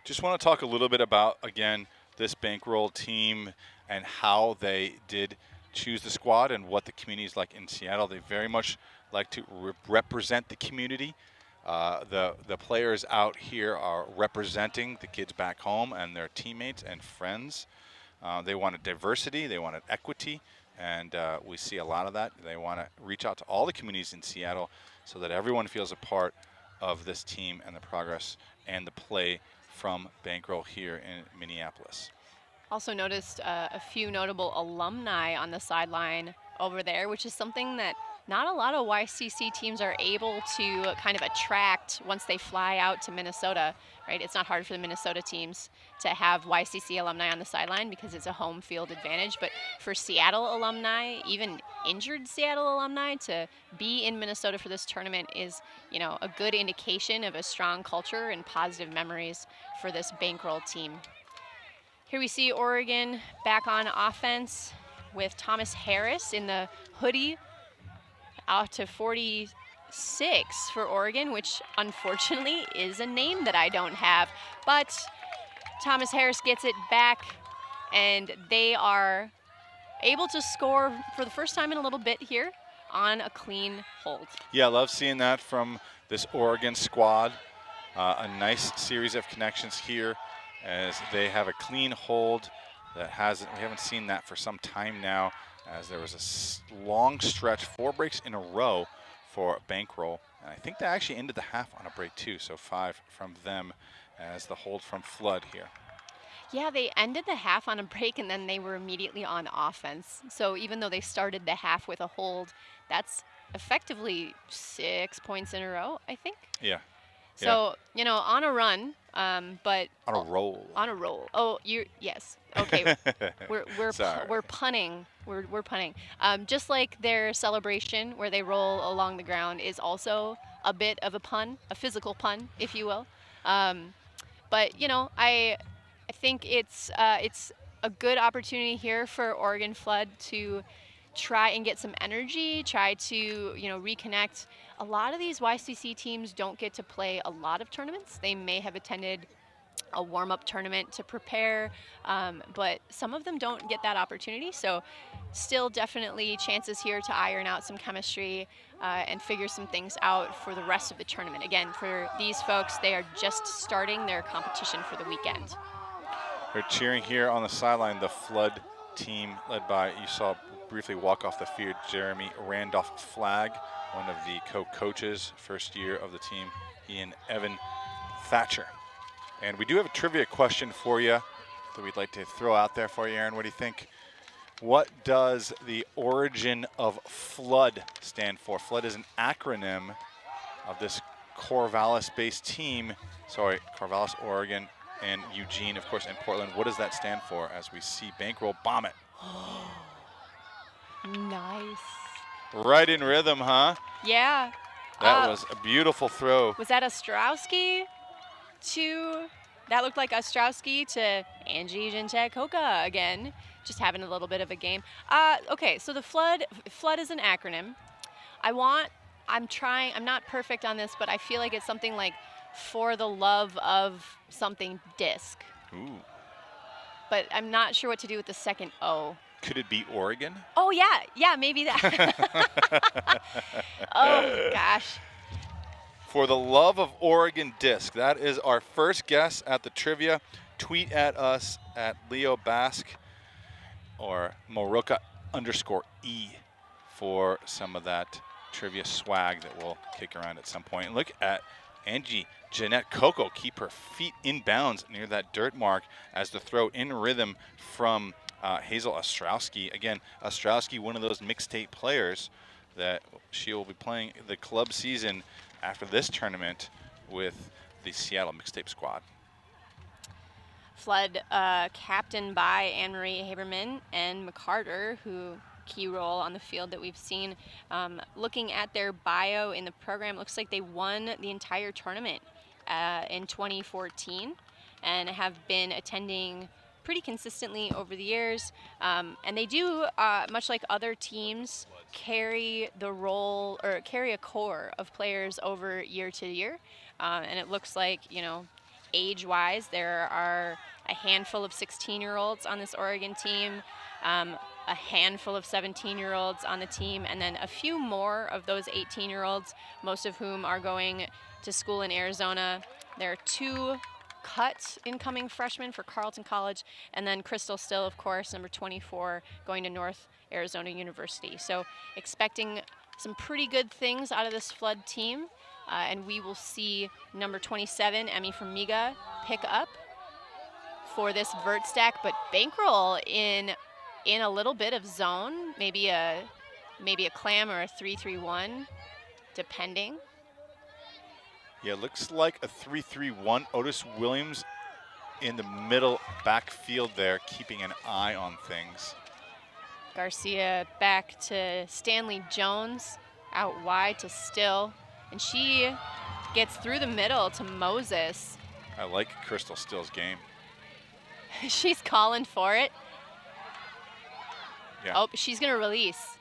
Just want to talk a little bit about, again, this Bankroll team and how they did choose the squad and what the community is like in Seattle. They very much like to represent the community. The players out here are representing the kids back home and their teammates and friends. They wanted diversity, they wanted equity, and we see a lot of that. They want to reach out to all the communities in Seattle so that everyone feels a part of this team and the progress and the play from Bankroll here in Minneapolis. Also noticed a few notable alumni on the sideline over there, which is something that not a lot of YCC teams are able to kind of attract once they fly out to Minnesota, right? It's not hard for the Minnesota teams to have YCC alumni on the sideline because it's a home field advantage, but for Seattle alumni, even injured Seattle alumni, to be in Minnesota for this tournament is, a good indication of a strong culture and positive memories for this Bankroll team. Here we see Oregon back on offense with Thomas Harris in the hoodie, out to 46 for Oregon, which unfortunately is a name that I don't have. But Thomas Harris gets it back, and they are able to score for the first time in a little bit here on a clean hold. Yeah, I love seeing that from this Oregon squad. A nice series of connections here as they have a clean hold that we haven't seen that for some time now, as there was a long stretch, 4 breaks in a row for Bankroll. And I think they actually ended the half on a break too, so 5 from them as the hold from Flood here. Yeah, they ended the half on a break and then they were immediately on offense. So even though they started the half with a hold, that's effectively 6 points in a row, I think. Yeah. So, you know, on a run, but On a roll. on a roll. Oh, yes. Okay. Sorry. We're punning. We're punning. Just like their celebration where they roll along the ground is also a bit of a pun, a physical pun, if you will. But you know, I think it's a good opportunity here for Oregon Flood to try and get some energy, try to, you know, reconnect. A lot of these YCC teams don't get to play a lot of tournaments. They may have attended a warm-up tournament to prepare, but some of them don't get that opportunity. So still definitely chances here to iron out some chemistry and figure some things out for the rest of the tournament. Again, for these folks, they are just starting their competition for the weekend. They're cheering here on the sideline, the Flood team led by, you saw briefly walk off the field, Jeremy Randolph-Flagg, one of the co-coaches, first year of the team, he and Evan Thatcher. And we do have a trivia question for you that we'd like to throw out there for you, Aaron. What do you think? What does the origin of Flood stand for? Flood is an acronym of this Corvallis-based team. Sorry, Corvallis, Oregon, and Eugene, of course, and Portland. What does that stand for as we see Bankroll bomb it? Nice. Right in rhythm, huh? Yeah. That was a beautiful throw. Was that Ostrowski that looked like Ostrowski to Angie Jintek-Hoka again, just having a little bit of a game. Okay, so the Flood is an acronym. I'm not perfect on this, but I feel like it's something like for the love of something disc. Ooh. But I'm not sure what to do with the second O. Could it be Oregon? Oh, yeah, maybe that. Oh, gosh. For the love of Oregon disc. That is our first guess at the trivia. Tweet at us at Leo Basque or Moroka_E for some of that trivia swag that we'll kick around at some point. And look at Angie Jeanette Coco keep her feet in bounds near that dirt mark as the throw in rhythm from Hazel Ostrowski. Again, Ostrowski, one of those mixtape players that she will be playing the club season after this tournament with the Seattle mixtape squad. Flood captained by Anne-Marie Haberman and McCarter, who key role on the field that we've seen. Looking at their bio in the program, looks like they won the entire tournament in 2014 and have been attending pretty consistently over the years. And they do, much like other teams, carry the role or carry a core of players over year to year. And it looks like, you know, age-wise, there are a handful of 16-year-olds on this Oregon team, a handful of 17-year-olds on the team, and then a few more of those 18-year-olds, most of whom are going to school in Arizona. There are 2 cut incoming freshmen for Carleton College, and then Crystal Still, of course, number 24, going to North Arizona University. So expecting some pretty good things out of this Flood team, and we will see number 27, Emmy Formiga, pick up for this vert stack, but Bankroll in a little bit of zone, maybe a clam or a 3-3-1, depending. Yeah, looks like a 3-3-1. Otis Williams in the middle backfield there, keeping an eye on things. Garcia back to Stanley Jones, out wide to Still, and she gets through the middle to Moses. I like Crystal Still's game. She's calling for it. Yeah. Oh, she's gonna release.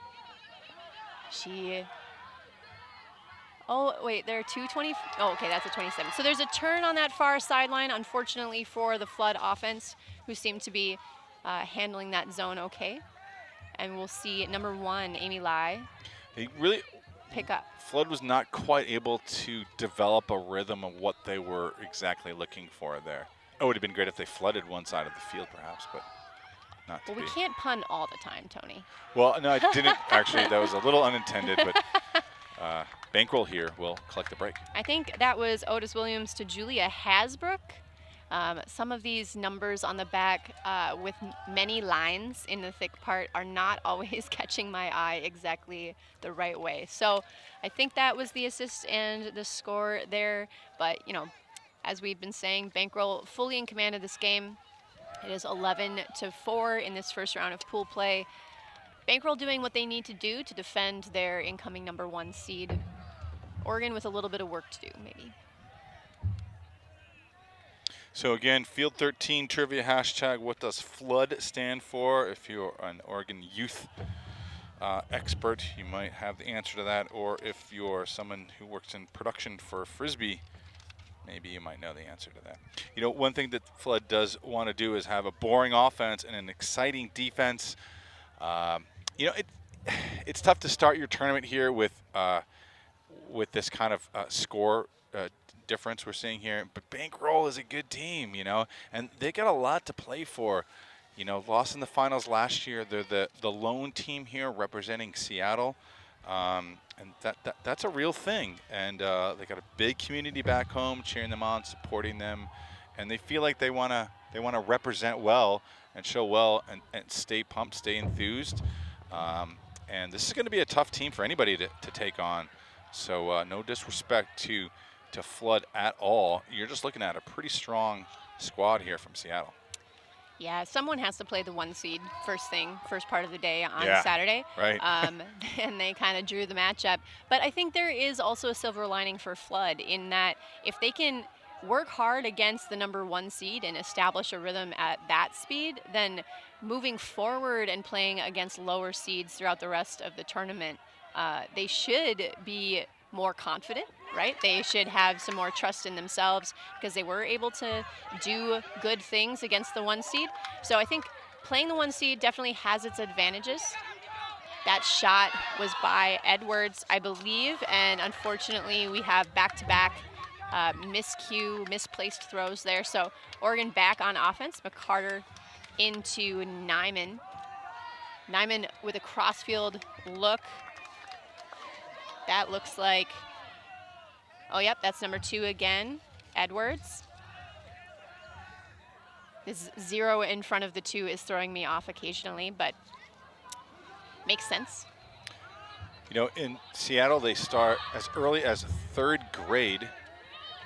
Oh, wait, there are 220. Oh, okay, that's a 27. So there's a turn on that far sideline, unfortunately, for the Flood offense, who seem to be handling that zone okay. And we'll see number 1, Amy Lai, pick up. Flood was not quite able to develop a rhythm of what they were exactly looking for there. It would have been great if they flooded one side of the field, perhaps, but not to Well, be. we can't pun all the time, Tony. Well, no, I didn't actually. That was a little unintended, but Bankroll here will collect the break. I think that was Otis Williams to Julia Hasbrook. Some of these numbers on the back with many lines in the thick part are not always catching my eye exactly the right way. So I think that was the assist and the score there. But, you know, as we've been saying, Bankroll fully in command of this game. It is 11-4 in this first round of pool play. Bankroll doing what they need to do to defend their incoming #1 seed. Oregon with a little bit of work to do, maybe. So again, Field 13 trivia hashtag, what does FLOOD stand for? If you're an Oregon youth expert, you might have the answer to that. Or if you're someone who works in production for Frisbee, maybe you might know the answer to that. You know, one thing that FLOOD does want to do is have a boring offense and an exciting defense. You know, it's tough to start your tournament here with this kind of score difference we're seeing here. But Bankroll is a good team, you know, and they got a lot to play for. You know, lost in the finals last year. They're the lone team here representing Seattle. And that's a real thing. And they got a big community back home cheering them on, supporting them. And they feel like they want to represent well and show well and stay pumped, stay enthused. And this is going to be a tough team for anybody to take on. So no disrespect to FLOOD at all. You're just looking at a pretty strong squad here from Seattle. Yeah, someone has to play the 1 seed first part of the day on Saturday. Right. And they kind of drew the matchup. But I think there is also a silver lining for FLOOD in that if they can work hard against the #1 seed and establish a rhythm at that speed, then moving forward and playing against lower seeds throughout the rest of the tournament, they should be more confident, right? They should have some more trust in themselves because they were able to do good things against the 1 seed. So I think playing the 1 seed definitely has its advantages. That shot was by Edwards, I believe, and unfortunately we have back-to-back misplaced throws there. So Oregon back on offense. McCarter into Nyman. Nyman with a crossfield look. That looks like, oh, yep, that's #2 again, Edwards. This 0 in front of the 2 is throwing me off occasionally, but makes sense. You know, in Seattle, they start as early as 3rd grade,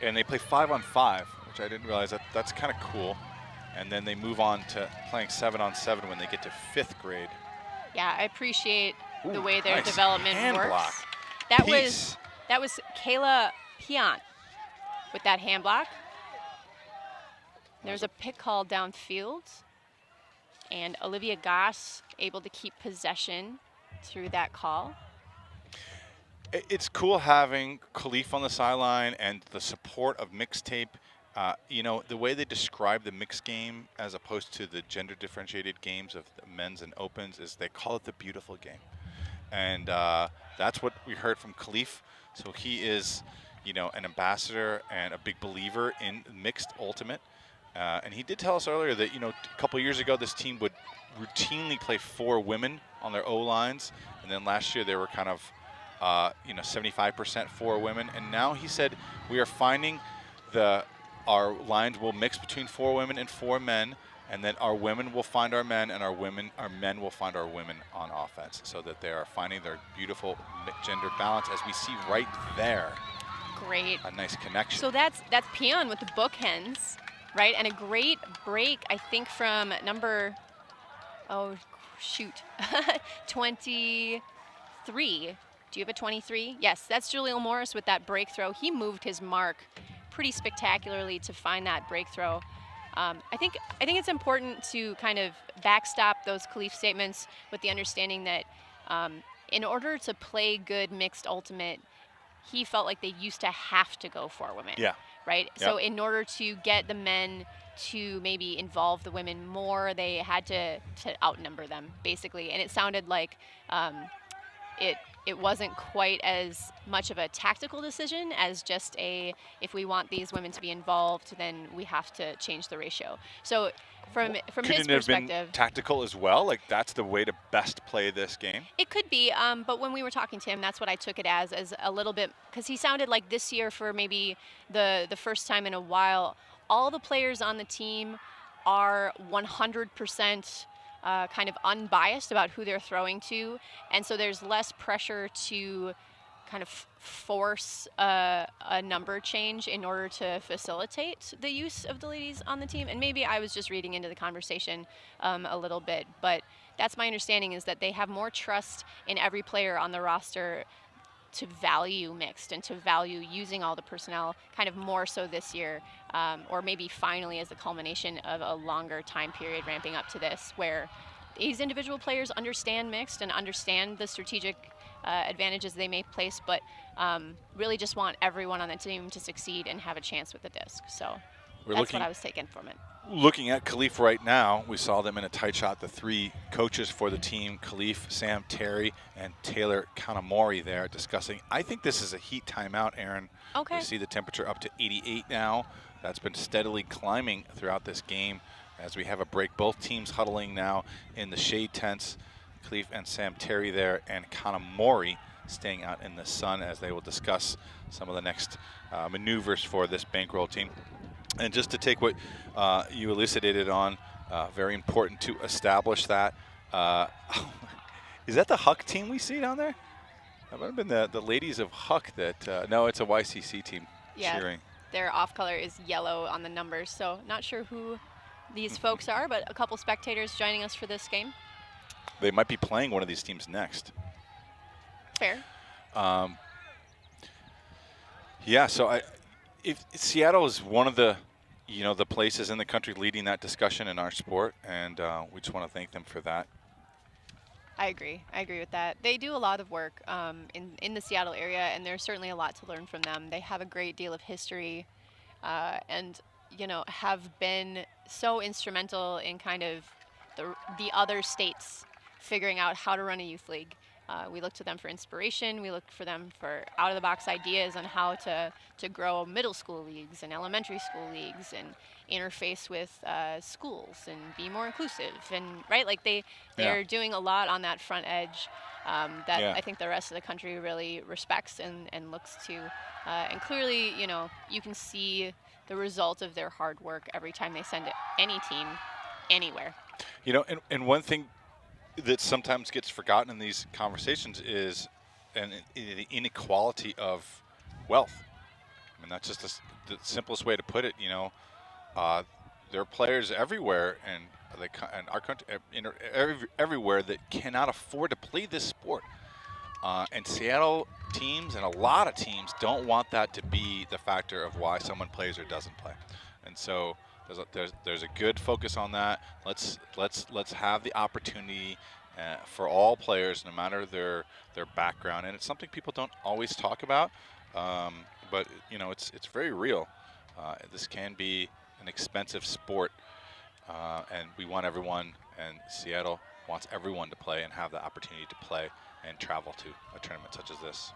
and they play 5-on-5, which I didn't realize that's kind of cool. And then they move on to playing 7-on-7 when they get to 5th grade. Yeah, I appreciate the way their nice development hand works. block. That was Kayla Piant with that hand block. There's a pick call downfield, and Olivia Goss able to keep possession through that call. It's cool having Khalif on the sideline and the support of Mixtape. You know, the way they describe the mixed game as opposed to the gender differentiated games of the men's and opens is they call it the beautiful game. And that's what we heard from Khalif. So he is, you know, an ambassador and a big believer in mixed ultimate. And he did tell us earlier that, you know, a couple years ago, this team would routinely play 4 women on their O-lines. And then last year they were kind of, you know, 75% 4 women. And now he said we are finding our lines will mix between 4 women and 4 men. And then our women will find our men, and our men will find our women on offense, so that they are finding their beautiful gender balance, as we see right there. Great. A nice connection. So that's Pion with the bookends, right? And a great break, I think, from number, 23. Do you have a 23? Yes, that's Julio Morris with that break throw. He moved his mark pretty spectacularly to find that break throw. I think it's important to kind of backstop those Khalif statements with the understanding that in order to play good mixed ultimate, he felt like they used to have to go for women. Yeah. Right? Yep. So in order to get the men to maybe involve the women more, they had to outnumber them, basically. And it sounded like it wasn't quite as much of a tactical decision as just if we want these women to be involved, then we have to change the ratio. So from his Couldn't it have been perspective, tactical as well? Like, that's the way to best play this game? it could be, but when we were talking to him, that's what I took it as a little bit, because he sounded like this year, for maybe the first time in a while, all the players on the team are 100% kind of unbiased about who they're throwing to, and so there's less pressure to kind of force a number change in order to facilitate the use of the ladies on the team. And maybe I was just reading into the conversation a little bit, but that's my understanding, is that they have more trust in every player on the roster to value mixed and to value using all the personnel kind of more so this year, or maybe finally as the culmination of a longer time period ramping up to this, where these individual players understand mixed and understand the strategic advantages they may place, but really just want everyone on the team to succeed and have a chance with the disc. So that's what I was taking from it. Looking at Khalif right now, we saw them in a tight shot. The three coaches for the team, Khalif, Sam Terry, and Taylor Kanamori there discussing. I think this is a heat timeout, Aaron. Okay. We see the temperature up to 88 now. That's been steadily climbing throughout this game as we have a break. Both teams huddling now in the shade tents. Khalif and Sam Terry there, and Kanamori staying out in the sun as they will discuss some of the next maneuvers for this Bankroll team. And just to take what you elucidated on, very important to establish that. Is that the Huck team we see down there? That might have been the ladies of Huck that, no, it's a YCC team cheering. Their off color is yellow on the numbers, so not sure who these folks are, but a couple spectators joining us for this game. They might be playing one of these teams next. Fair. Yeah, so if Seattle is one of the, the places in the country leading that discussion in our sport, and we just want to thank them for that. I agree with that. They do a lot of work in the Seattle area, and there's certainly a lot to learn from them. They have a great deal of history, and have been so instrumental in kind of the other states figuring out how to run a youth league. We look to them for inspiration. We look for them for out-of-the-box ideas on how to grow middle school leagues and elementary school leagues and interface with schools and be more inclusive. And right, like they're doing a lot on that front edge that I think the rest of the country really respects and looks to. And clearly, you can see the result of their hard work every time they send any team anywhere. And one thing that sometimes gets forgotten in these conversations is the inequality of wealth. I mean, that's just the simplest way to put it. There are players everywhere in our country, everywhere that cannot afford to play this sport. And Seattle teams and a lot of teams don't want that to be the factor of why someone plays or doesn't play. And so there's a good focus on that. Let's have the opportunity for all players, no matter their background, and it's something people don't always talk about, but it's very real. This can be an expensive sport, and we want everyone, and Seattle wants everyone to play and have the opportunity to play and travel to a tournament such as this.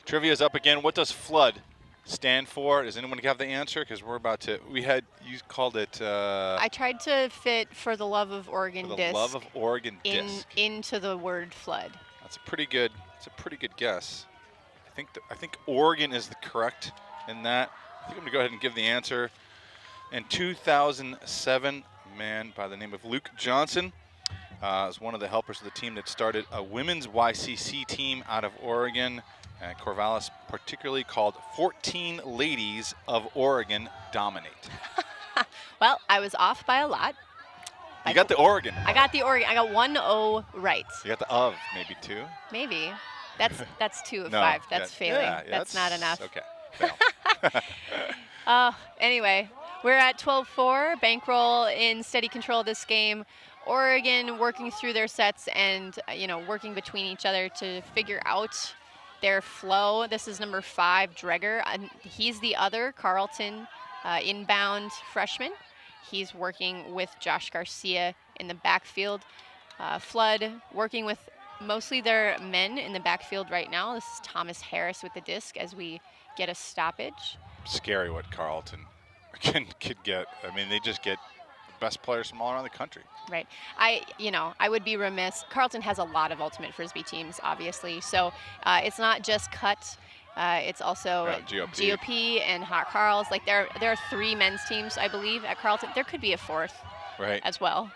Trivia is up again. What does flood stand for? Does anyone have the answer? Because we're about to. You called it. I tried to fit for the love of Oregon disc. For the love of Oregon disc. Into the word flood. That's a pretty good. It's a pretty good guess. I think Oregon is the correct in that. I think I'm gonna go ahead and give the answer. In 2007, a man by the name of Luke Johnson is one of the helpers of the team that started a women's YCC team out of Oregon. Corvallis particularly called 14 Ladies of Oregon Dominate. Well, I was off by a lot. You got the Oregon. I got the Oregon. I got 1-0 right. You got the of, maybe two? Maybe. That's 2 of No, 5. That's failing. Yeah, that's not enough. Okay. Fail. Anyway, we're at 12-4. Bankroll in steady control of this game. Oregon working through their sets and working between each other to figure out their flow. This is number 5, Dreger. He's the other Carleton inbound freshman. He's working with Josh Garcia in the backfield. Flood working with mostly their men in the backfield right now. This is Thomas Harris with the disc as we get a stoppage. Scary what Carleton could get. I mean, they just get best players from all around the country. Right. I would be remiss. Carleton has a lot of ultimate Frisbee teams, obviously. So it's not just cut It's also GOP. GOP and Hot Carls. Like there are 3 men's teams, I believe, at Carleton. There could be a 4th as well.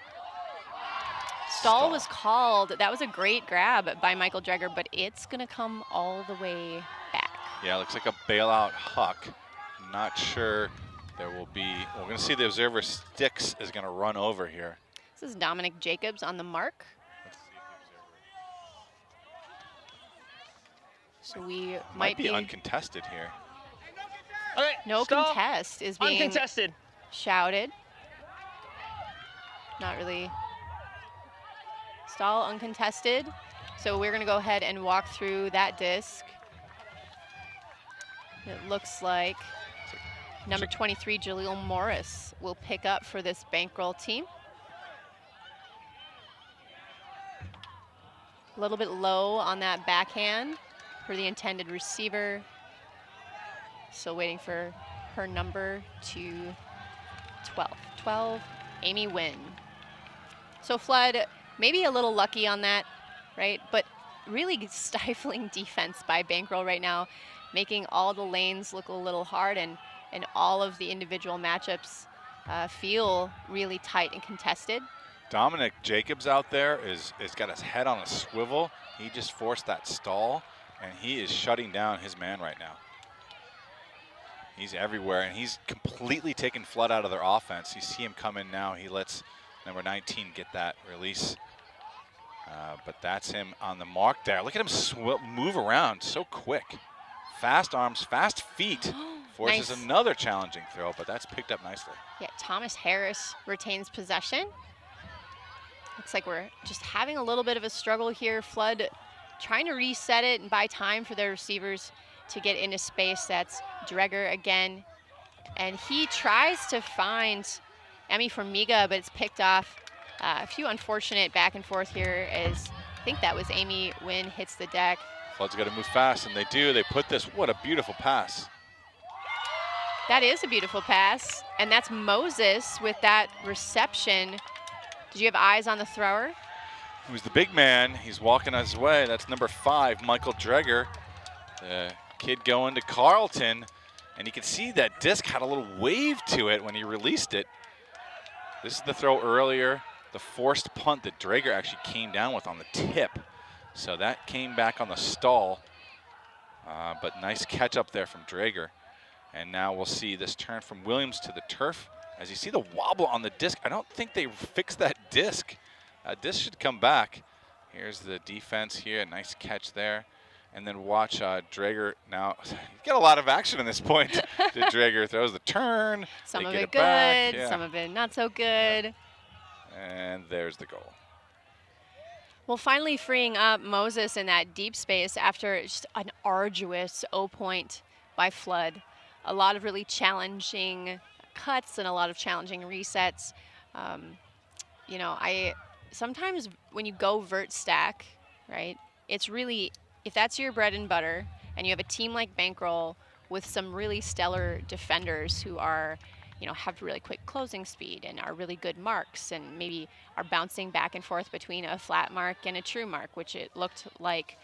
Stall was called. That was a great grab by Michael Dreger, but it's going to come all the way back. Yeah, looks like a bailout huck. Not sure there will be. We're going to see the observer Sticks is going to run over here. This is Dominic Jacobs on the mark. Let's see if the observer. So we Might be uncontested here. Okay, no stall. contest is being Uncontested. shouted. Not really. Stall uncontested. So we're going to go ahead and walk through that disc. It looks like number 23, Jaleel Morris, will pick up for this Bankroll team. A little bit low on that backhand for the intended receiver. Still waiting for her number to 12. 12, Amy Wynn. So Flood, maybe a little lucky on that, right? But really stifling defense by Bankroll right now, making all the lanes look a little hard, and all of the individual matchups feel really tight and contested. Dominic Jacobs out there is got his head on a swivel. He just forced that stall, and he is shutting down his man right now. He's everywhere, and he's completely taken Flood out of their offense. You see him come in now. He lets number 19 get that release. But that's him on the mark there. Look at him move around so quick. Fast arms, fast feet. Forces Nice. another challenging throw, but that's picked up nicely. Yeah, Thomas Harris retains possession. Looks like we're just having a little bit of a struggle here. Flood trying to reset it and buy time for their receivers to get into space. That's Dreger again. And he tries to find Emmy Formiga, but it's picked off. A few unfortunate back and forth here as I think that was Amy Wynn hits the deck. Flood's got to move fast, and they do. They put this, what a beautiful pass. That is a beautiful pass, and that's Moses with that reception. Did you have eyes on the thrower? Who's the big man? He's walking his way. That's number 5, Michael Dreger. The kid going to Carleton, and you can see that disc had a little wave to it when he released it. This is the throw earlier, the forced punt that Dreger actually came down with on the tip. So that came back on the stall, but nice catch up there from Dreger. And now we'll see this turn from Williams to the turf. As you see the wobble on the disc, I don't think they fixed that disc. Disc should come back. Here's the defense here, nice catch there. And then watch Dreger now. He's got a lot of action in this point. Dreger throws the turn. Some of get it back. good, Yeah. some of it not so good. And there's the goal. Well, finally freeing up Moses in that deep space after just an arduous O-point by Flood. A lot of really challenging cuts and a lot of challenging resets. You know, sometimes when you go vert stack, right, it's really, if that's your bread and butter and you have a team like Bankroll with some really stellar defenders who are, you know, have really quick closing speed and are really good marks and maybe are bouncing back and forth between a flat mark and a true mark, which it looked like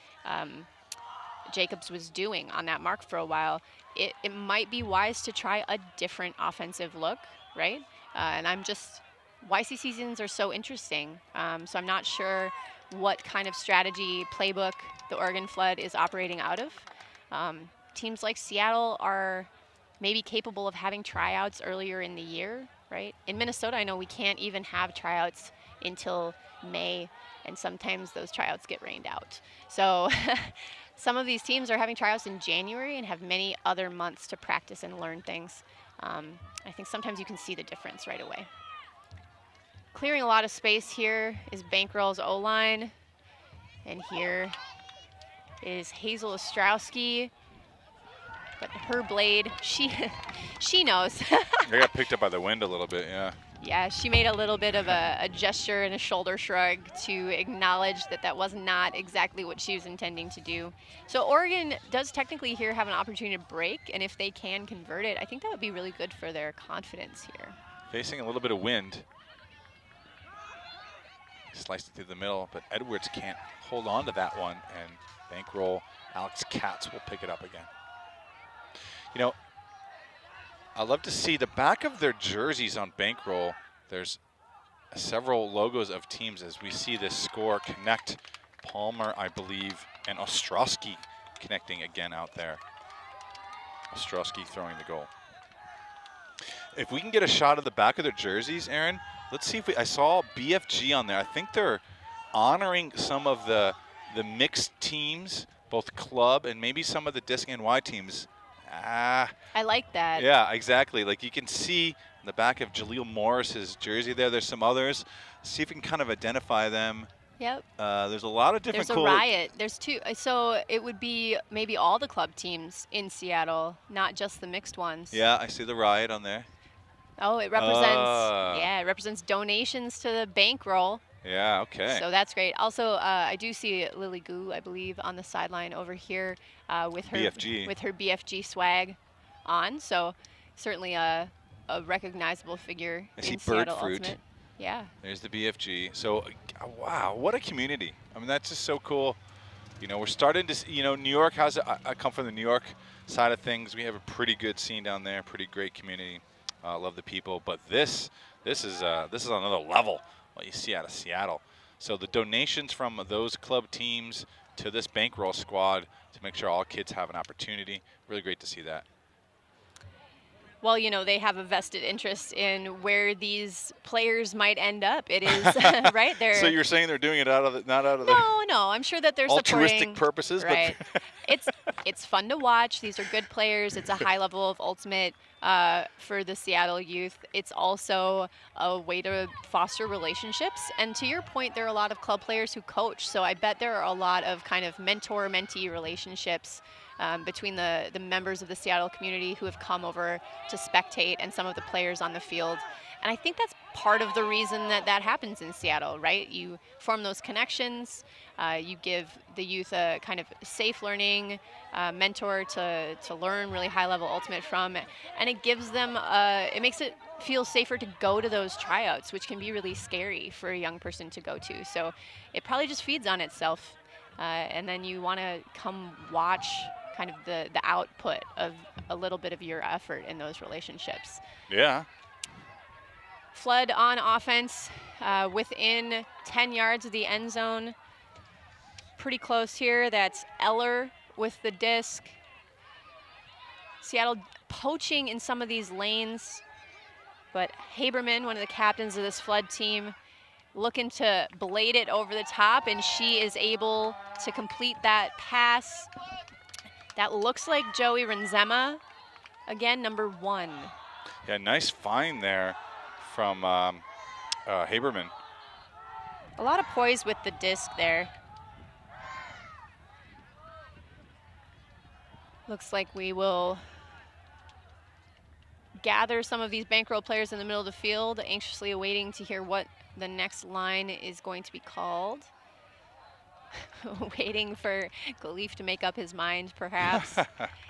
Jacobs was doing on that mark for a while. It might be wise to try a different offensive look, right? And YC seasons are so interesting. So I'm not sure what kind of strategy playbook the Oregon Flood is operating out of. Teams like Seattle are maybe capable of having tryouts earlier in the year, right? In Minnesota, I know we can't even have tryouts until May, and sometimes those tryouts get rained out. So some of these teams are having tryouts in January and have many other months to practice and learn things. I think sometimes you can see the difference right away. Clearing a lot of space here is Bankroll's O-line. And here is Hazel Ostrowski. But her blade, she knows. They got picked up by the wind a little bit, yeah. Yeah, she made a little bit of a gesture and a shoulder shrug to acknowledge that that was not exactly what she was intending to do. So Oregon does technically here have an opportunity to break, and if they can convert it, I think that would be really good for their confidence here. Facing a little bit of wind. Sliced it through the middle, but Edwards can't hold on to that one, and Bankroll, Alex Katz will pick it up again. You know, I love to see the back of their jerseys on Bankroll. There's several logos of teams as we see this score connect. Palmer, I believe, and Ostrowski connecting again out there. Ostrowski throwing the goal. If we can get a shot of the back of their jerseys, Aaron, let's see if I saw BFG on there. I think they're honoring some of the mixed teams, both club and maybe some of the Disc NY teams. I like that. Yeah, exactly. Like you can see in the back of Jaleel Morris's jersey there. There's some others. See if we can kind of identify them. Yep. There's a lot of different There's a riot. There's two. So it would be maybe all the club teams in Seattle, not just the mixed ones. Yeah, I see the riot on there. Oh, it represents, yeah, it represents donations to the Bankroll. Yeah, okay. So that's great. Also, I do see Lily Gu, I believe, on the sideline over here with her BFG swag on. So certainly a recognizable figure in Seattle Ultimate. Yeah. There's the BFG. So, wow, what a community. I mean, that's just so cool. You know, we're starting to, you know, New York has, I come from the New York side of things. We have a pretty good scene down there, pretty great community. Love the people, but this is another level. What you see out of Seattle. So the donations from those club teams to this Bankroll squad to make sure all kids have an opportunity. Really great to see that. Well, you know, they have a vested interest in where these players might end up. It is, right? So you're saying they're doing it not out of No, I'm sure that they're altruistic supporting purposes, right? It's fun to watch. These are good players. It's a high level of ultimate for the Seattle youth. It's also a way to foster relationships. And to your point, there are a lot of club players who coach. So I bet there are a lot of kind of mentor-mentee relationships between the members of the Seattle community who have come over to spectate and some of the players on the field. And I think that's part of the reason that happens in Seattle, right? You form those connections, you give the youth a kind of safe learning mentor to learn really high-level ultimate from, and it gives them, it makes it feel safer to go to those tryouts, which can be really scary for a young person to go to. So it probably just feeds on itself, and then you want to come watch kind of the output of a little bit of your effort in those relationships. Yeah. Flood on offense within 10 yards of the end zone. Pretty close here. That's Eller with the disc. Seattle poaching in some of these lanes, but Haberman, one of the captains of this Flood team, looking to blade it over the top, and she is able to complete that pass. That looks like Joey Renzema, again, number 1. Yeah, nice find there from Haberman. A lot of poise with the disc there. Looks like we will gather some of these Bankroll players in the middle of the field, anxiously awaiting to hear what the next line is going to be called. Waiting for Khalif to make up his mind, perhaps.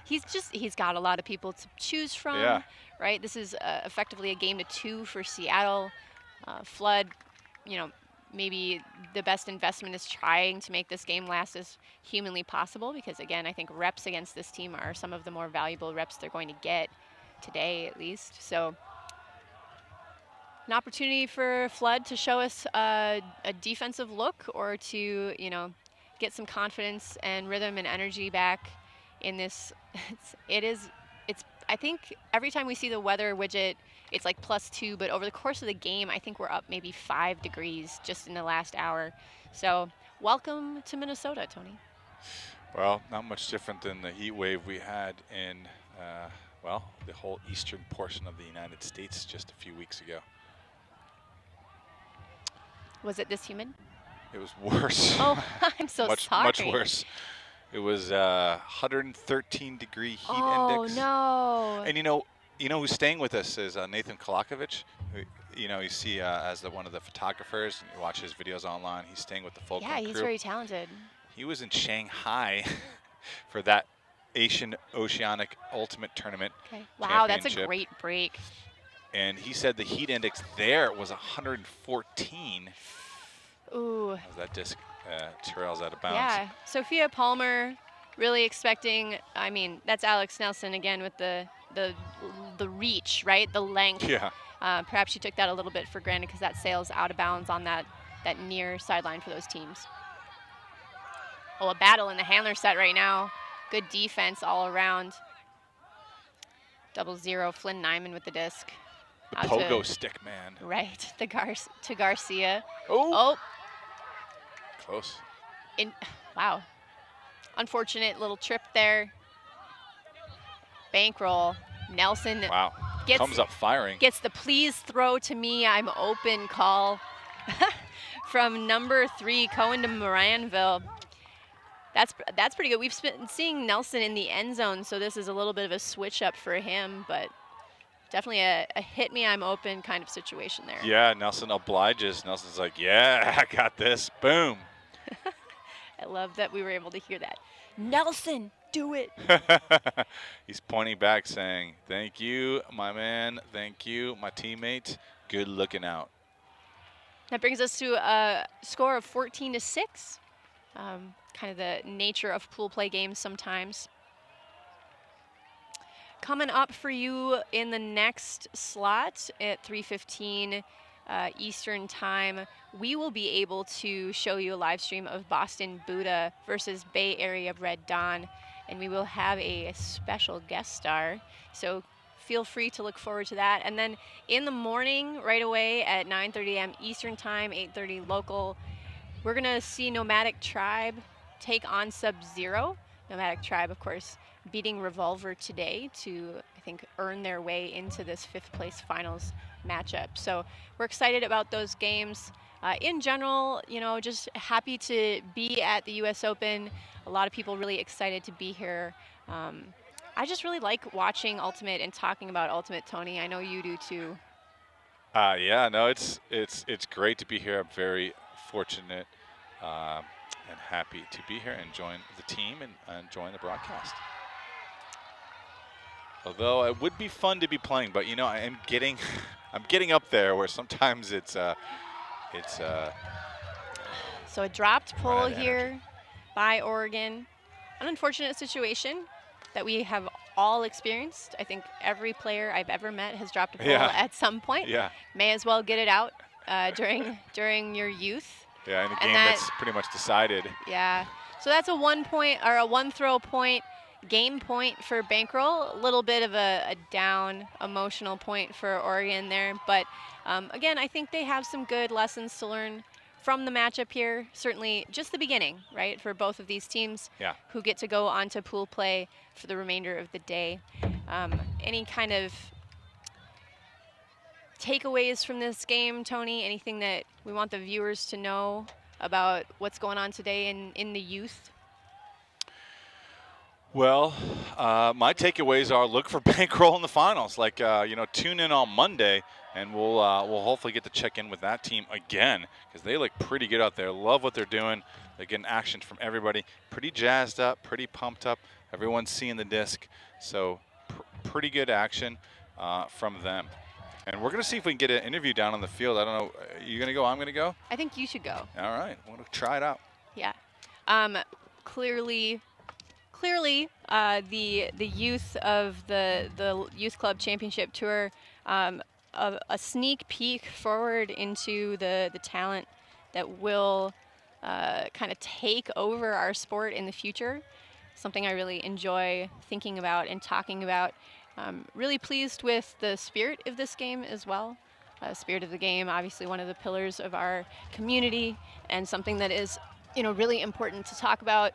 He's got a lot of people to choose from, yeah. Right? This is effectively a game to 2 for Seattle. Flood, you know, maybe the best investment is trying to make this game last as humanly possible, because again, I think reps against this team are some of the more valuable reps they're going to get today, at least. So an opportunity for Flood to show us a defensive look, or to, you know, get some confidence and rhythm and energy back in this. I think every time we see the weather widget, it's like +2, but over the course of the game, I think we're up maybe 5 degrees just in the last hour. So welcome to Minnesota, Tony. Well, not much different than the heat wave we had in, well, the whole eastern portion of the United States just a few weeks ago. Was it this humid? It was worse. Oh, I'm so sorry. Much worse. It was 113-degree heat index. Oh, no. And you know who's staying with us is Nathan Kolakovic, who, you know, you see as one of the photographers, and you watch his videos online. He's staying with the Fulcrum crew. Yeah, he's very talented. He was in Shanghai for that Asian Oceanic Ultimate Tournament. Okay. Wow, that's a great break. And he said the heat index there was 114. Ooh. As that disc trails out of bounds. Yeah, Sophia Palmer Really expecting, I mean, that's Alex Nelson again with the reach, right? The length. Yeah. Perhaps she took that a little bit for granted because that sails out of bounds on that near sideline for those teams. Oh, a battle in the handler set right now. Good defense all around. 0-0, Flynn Nyman with the disc. The Out pogo to- stick man. Right, to Garcia. Oh. Oh, Close. wow. Unfortunate little trip there. Bankroll. Nelson Wow. Comes up firing. gets the please throw to me, I'm open call from number 3, Cohen de Moranville. That's pretty good. We've been seeing Nelson in the end zone, so this is a little bit of a switch up for him, but definitely a hit me, I'm open kind of situation there. Yeah, Nelson obliges. Nelson's like, yeah, I got this. Boom. I love that we were able to hear that. Nelson, do it. He's pointing back saying, thank you, my man. Thank you, my teammate. Good looking out. That brings us to a score of 14-6. Kind of the nature of pool play games sometimes. Coming up for you in the next slot at 3:15 Eastern Time, we will be able to show you a live stream of Boston Buddha versus Bay Area Red Dawn, and we will have a special guest star. So feel free to look forward to that. And then in the morning, right away at 9:30 a.m. Eastern Time, 8:30 local, we're going to see Nomadic Tribe take on Sub-Zero. Nomadic Tribe, of course, beating Revolver today to, I think, earn their way into this 5th place finals matchup. So we're excited about those games. In general, you know, just happy to be at the U.S. Open. A lot of people really excited to be here. I just really like watching Ultimate and talking about Ultimate, Tony. I know you do too. Yeah, no, it's great to be here. I'm very fortunate and happy to be here and join the team and join the broadcast. Although it would be fun to be playing, but you know, I'm getting up there where sometimes it's So a dropped Run pull out of here by Oregon. An unfortunate situation that we have all experienced. I think every player I've ever met has dropped a pull Yeah. at some point. yeah, May as well get it out during your youth. yeah, in a And game that- that's pretty much decided. Yeah. So that's a 1 point or a 1 throw point game point for Bankroll. A little bit of a down emotional point for Oregon there. But again, I think they have some good lessons to learn from the matchup here. Certainly just the beginning, right, for both of these teams Yeah. who get to go on to pool play for the remainder of the day. Any kind of takeaways from this game, Tony? Anything that we want the viewers to know about what's going on today in the youth? Well, my takeaways are look for Bankroll in the finals. Like, you know, tune in on Monday, and we'll hopefully get to check in with that team again because they look pretty good out there. Love what they're doing. They're getting action from everybody. Pretty jazzed up, pretty pumped up. Everyone's seeing the disc, so pretty good action from them. And we're going to see if we can get an interview down on the field. I don't know. Are you going to go? I'm going to go? I think you should go. All right. I want to try it out. Yeah. Clearly, the youth of the Youth Club Championship Tour, a sneak peek forward into the talent that will kind of take over our sport in the future. Something I really enjoy thinking about and talking about. Really pleased with the spirit of this game as well. Spirit of the game, obviously one of the pillars of our community and something that is, you know, really important to talk about.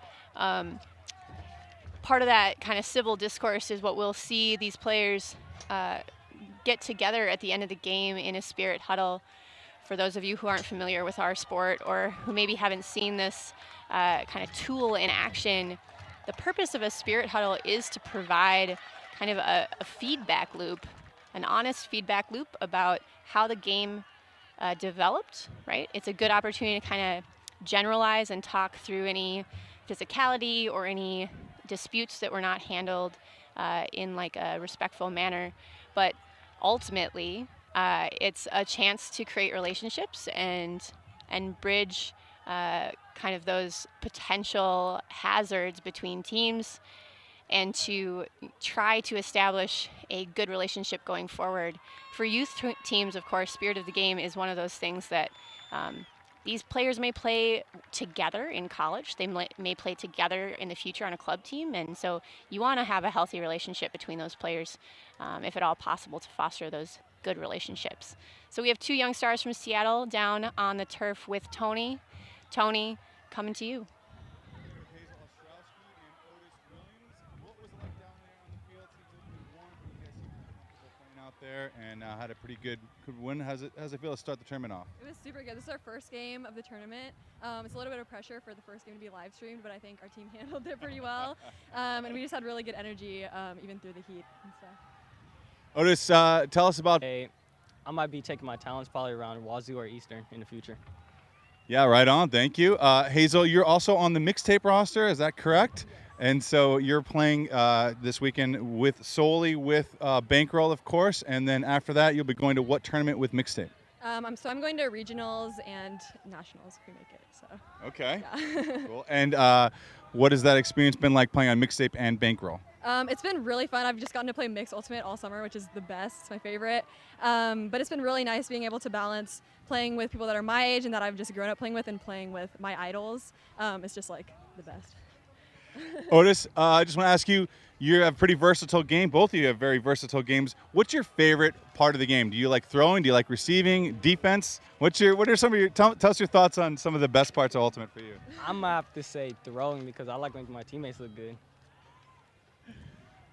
Part of that kind of civil discourse is what we'll see these players get together at the end of the game in a spirit huddle. For those of you who aren't familiar with our sport or who maybe haven't seen this kind of tool in action, the purpose of a spirit huddle is to provide kind of a feedback loop, an honest feedback loop about how the game developed, right? It's a good opportunity to kind of generalize and talk through any physicality or any disputes that were not handled in like a respectful manner. But ultimately, it's a chance to create relationships and bridge kind of those potential hazards between teams and to try to establish a good relationship going forward. For youth teams, of course, spirit of the game is one of those things that these players may play together in college. They may play together in the future on a club team. And so you want to have a healthy relationship between those players, if at all possible, to foster those good relationships. So we have 2 young stars from Seattle down on the turf with Tony. Tony, coming to you. There and had a pretty good win. How's it feel to start the tournament off? It was super good. This is our first game of the tournament. It's a little bit of pressure for the first game to be live streamed, but I think our team handled it pretty well. And we just had really good energy even through the heat and stuff. Otis, tell us about. I might be taking my talents probably around Wazoo or Eastern in the future. Yeah, right on. Thank you. Hazel, you're also on the mixtape roster. Is that correct? Yes. And so you're playing this weekend solely with Bankroll, of course, and then after that you'll be going to what tournament with Mixtape? I'm going to regionals and nationals if we make it. So. Okay. Yeah. Cool. And what has that experience been like playing on Mixtape and Bankroll? It's been really fun. I've just gotten to play Mixed Ultimate all summer, which is the best. It's my favorite. But it's been really nice being able to balance playing with people that are my age and that I've just grown up playing with and playing with my idols. It's just like the best. Otis, I just want to ask you, you have a pretty versatile game. Both of you have very versatile games. What's your favorite part of the game? Do you like throwing? Do you like receiving? Defense? What are some of your, tell us your thoughts on some of the best parts of Ultimate for you. I'm going to have to say throwing because I like making my teammates look good.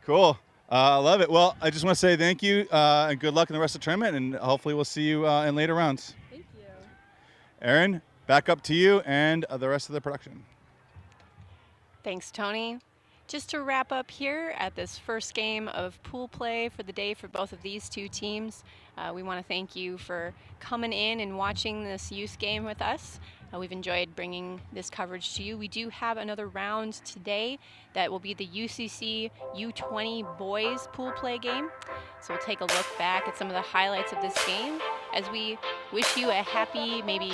Cool. I love it. Well, I just want to say thank you and good luck in the rest of the tournament, and hopefully we'll see you in later rounds. Thank you. Aaron, back up to you and the rest of the production. Thanks, Tony. Just to wrap up here at this first game of pool play for the day for both of these 2 teams, we want to thank you for coming in and watching this youth game with us. We've enjoyed bringing this coverage to you. We do have another round today that will be the YCC U-20 boys pool play game. So we'll take a look back at some of the highlights of this game as we wish you a happy maybe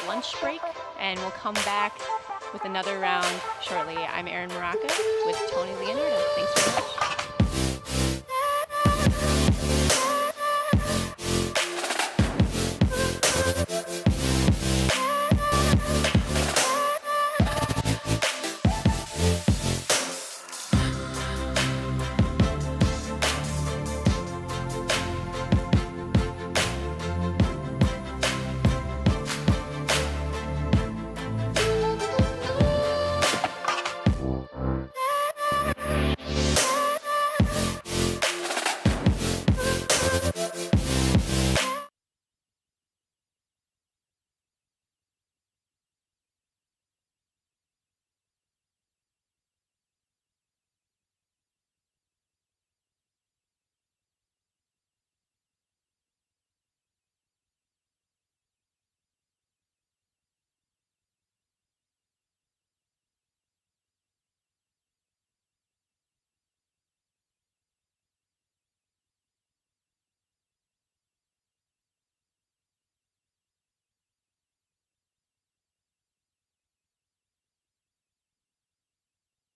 lunch break, and we'll come back with another round shortly. I'm Erin Maraca with Tony Leonardo. Thanks very much.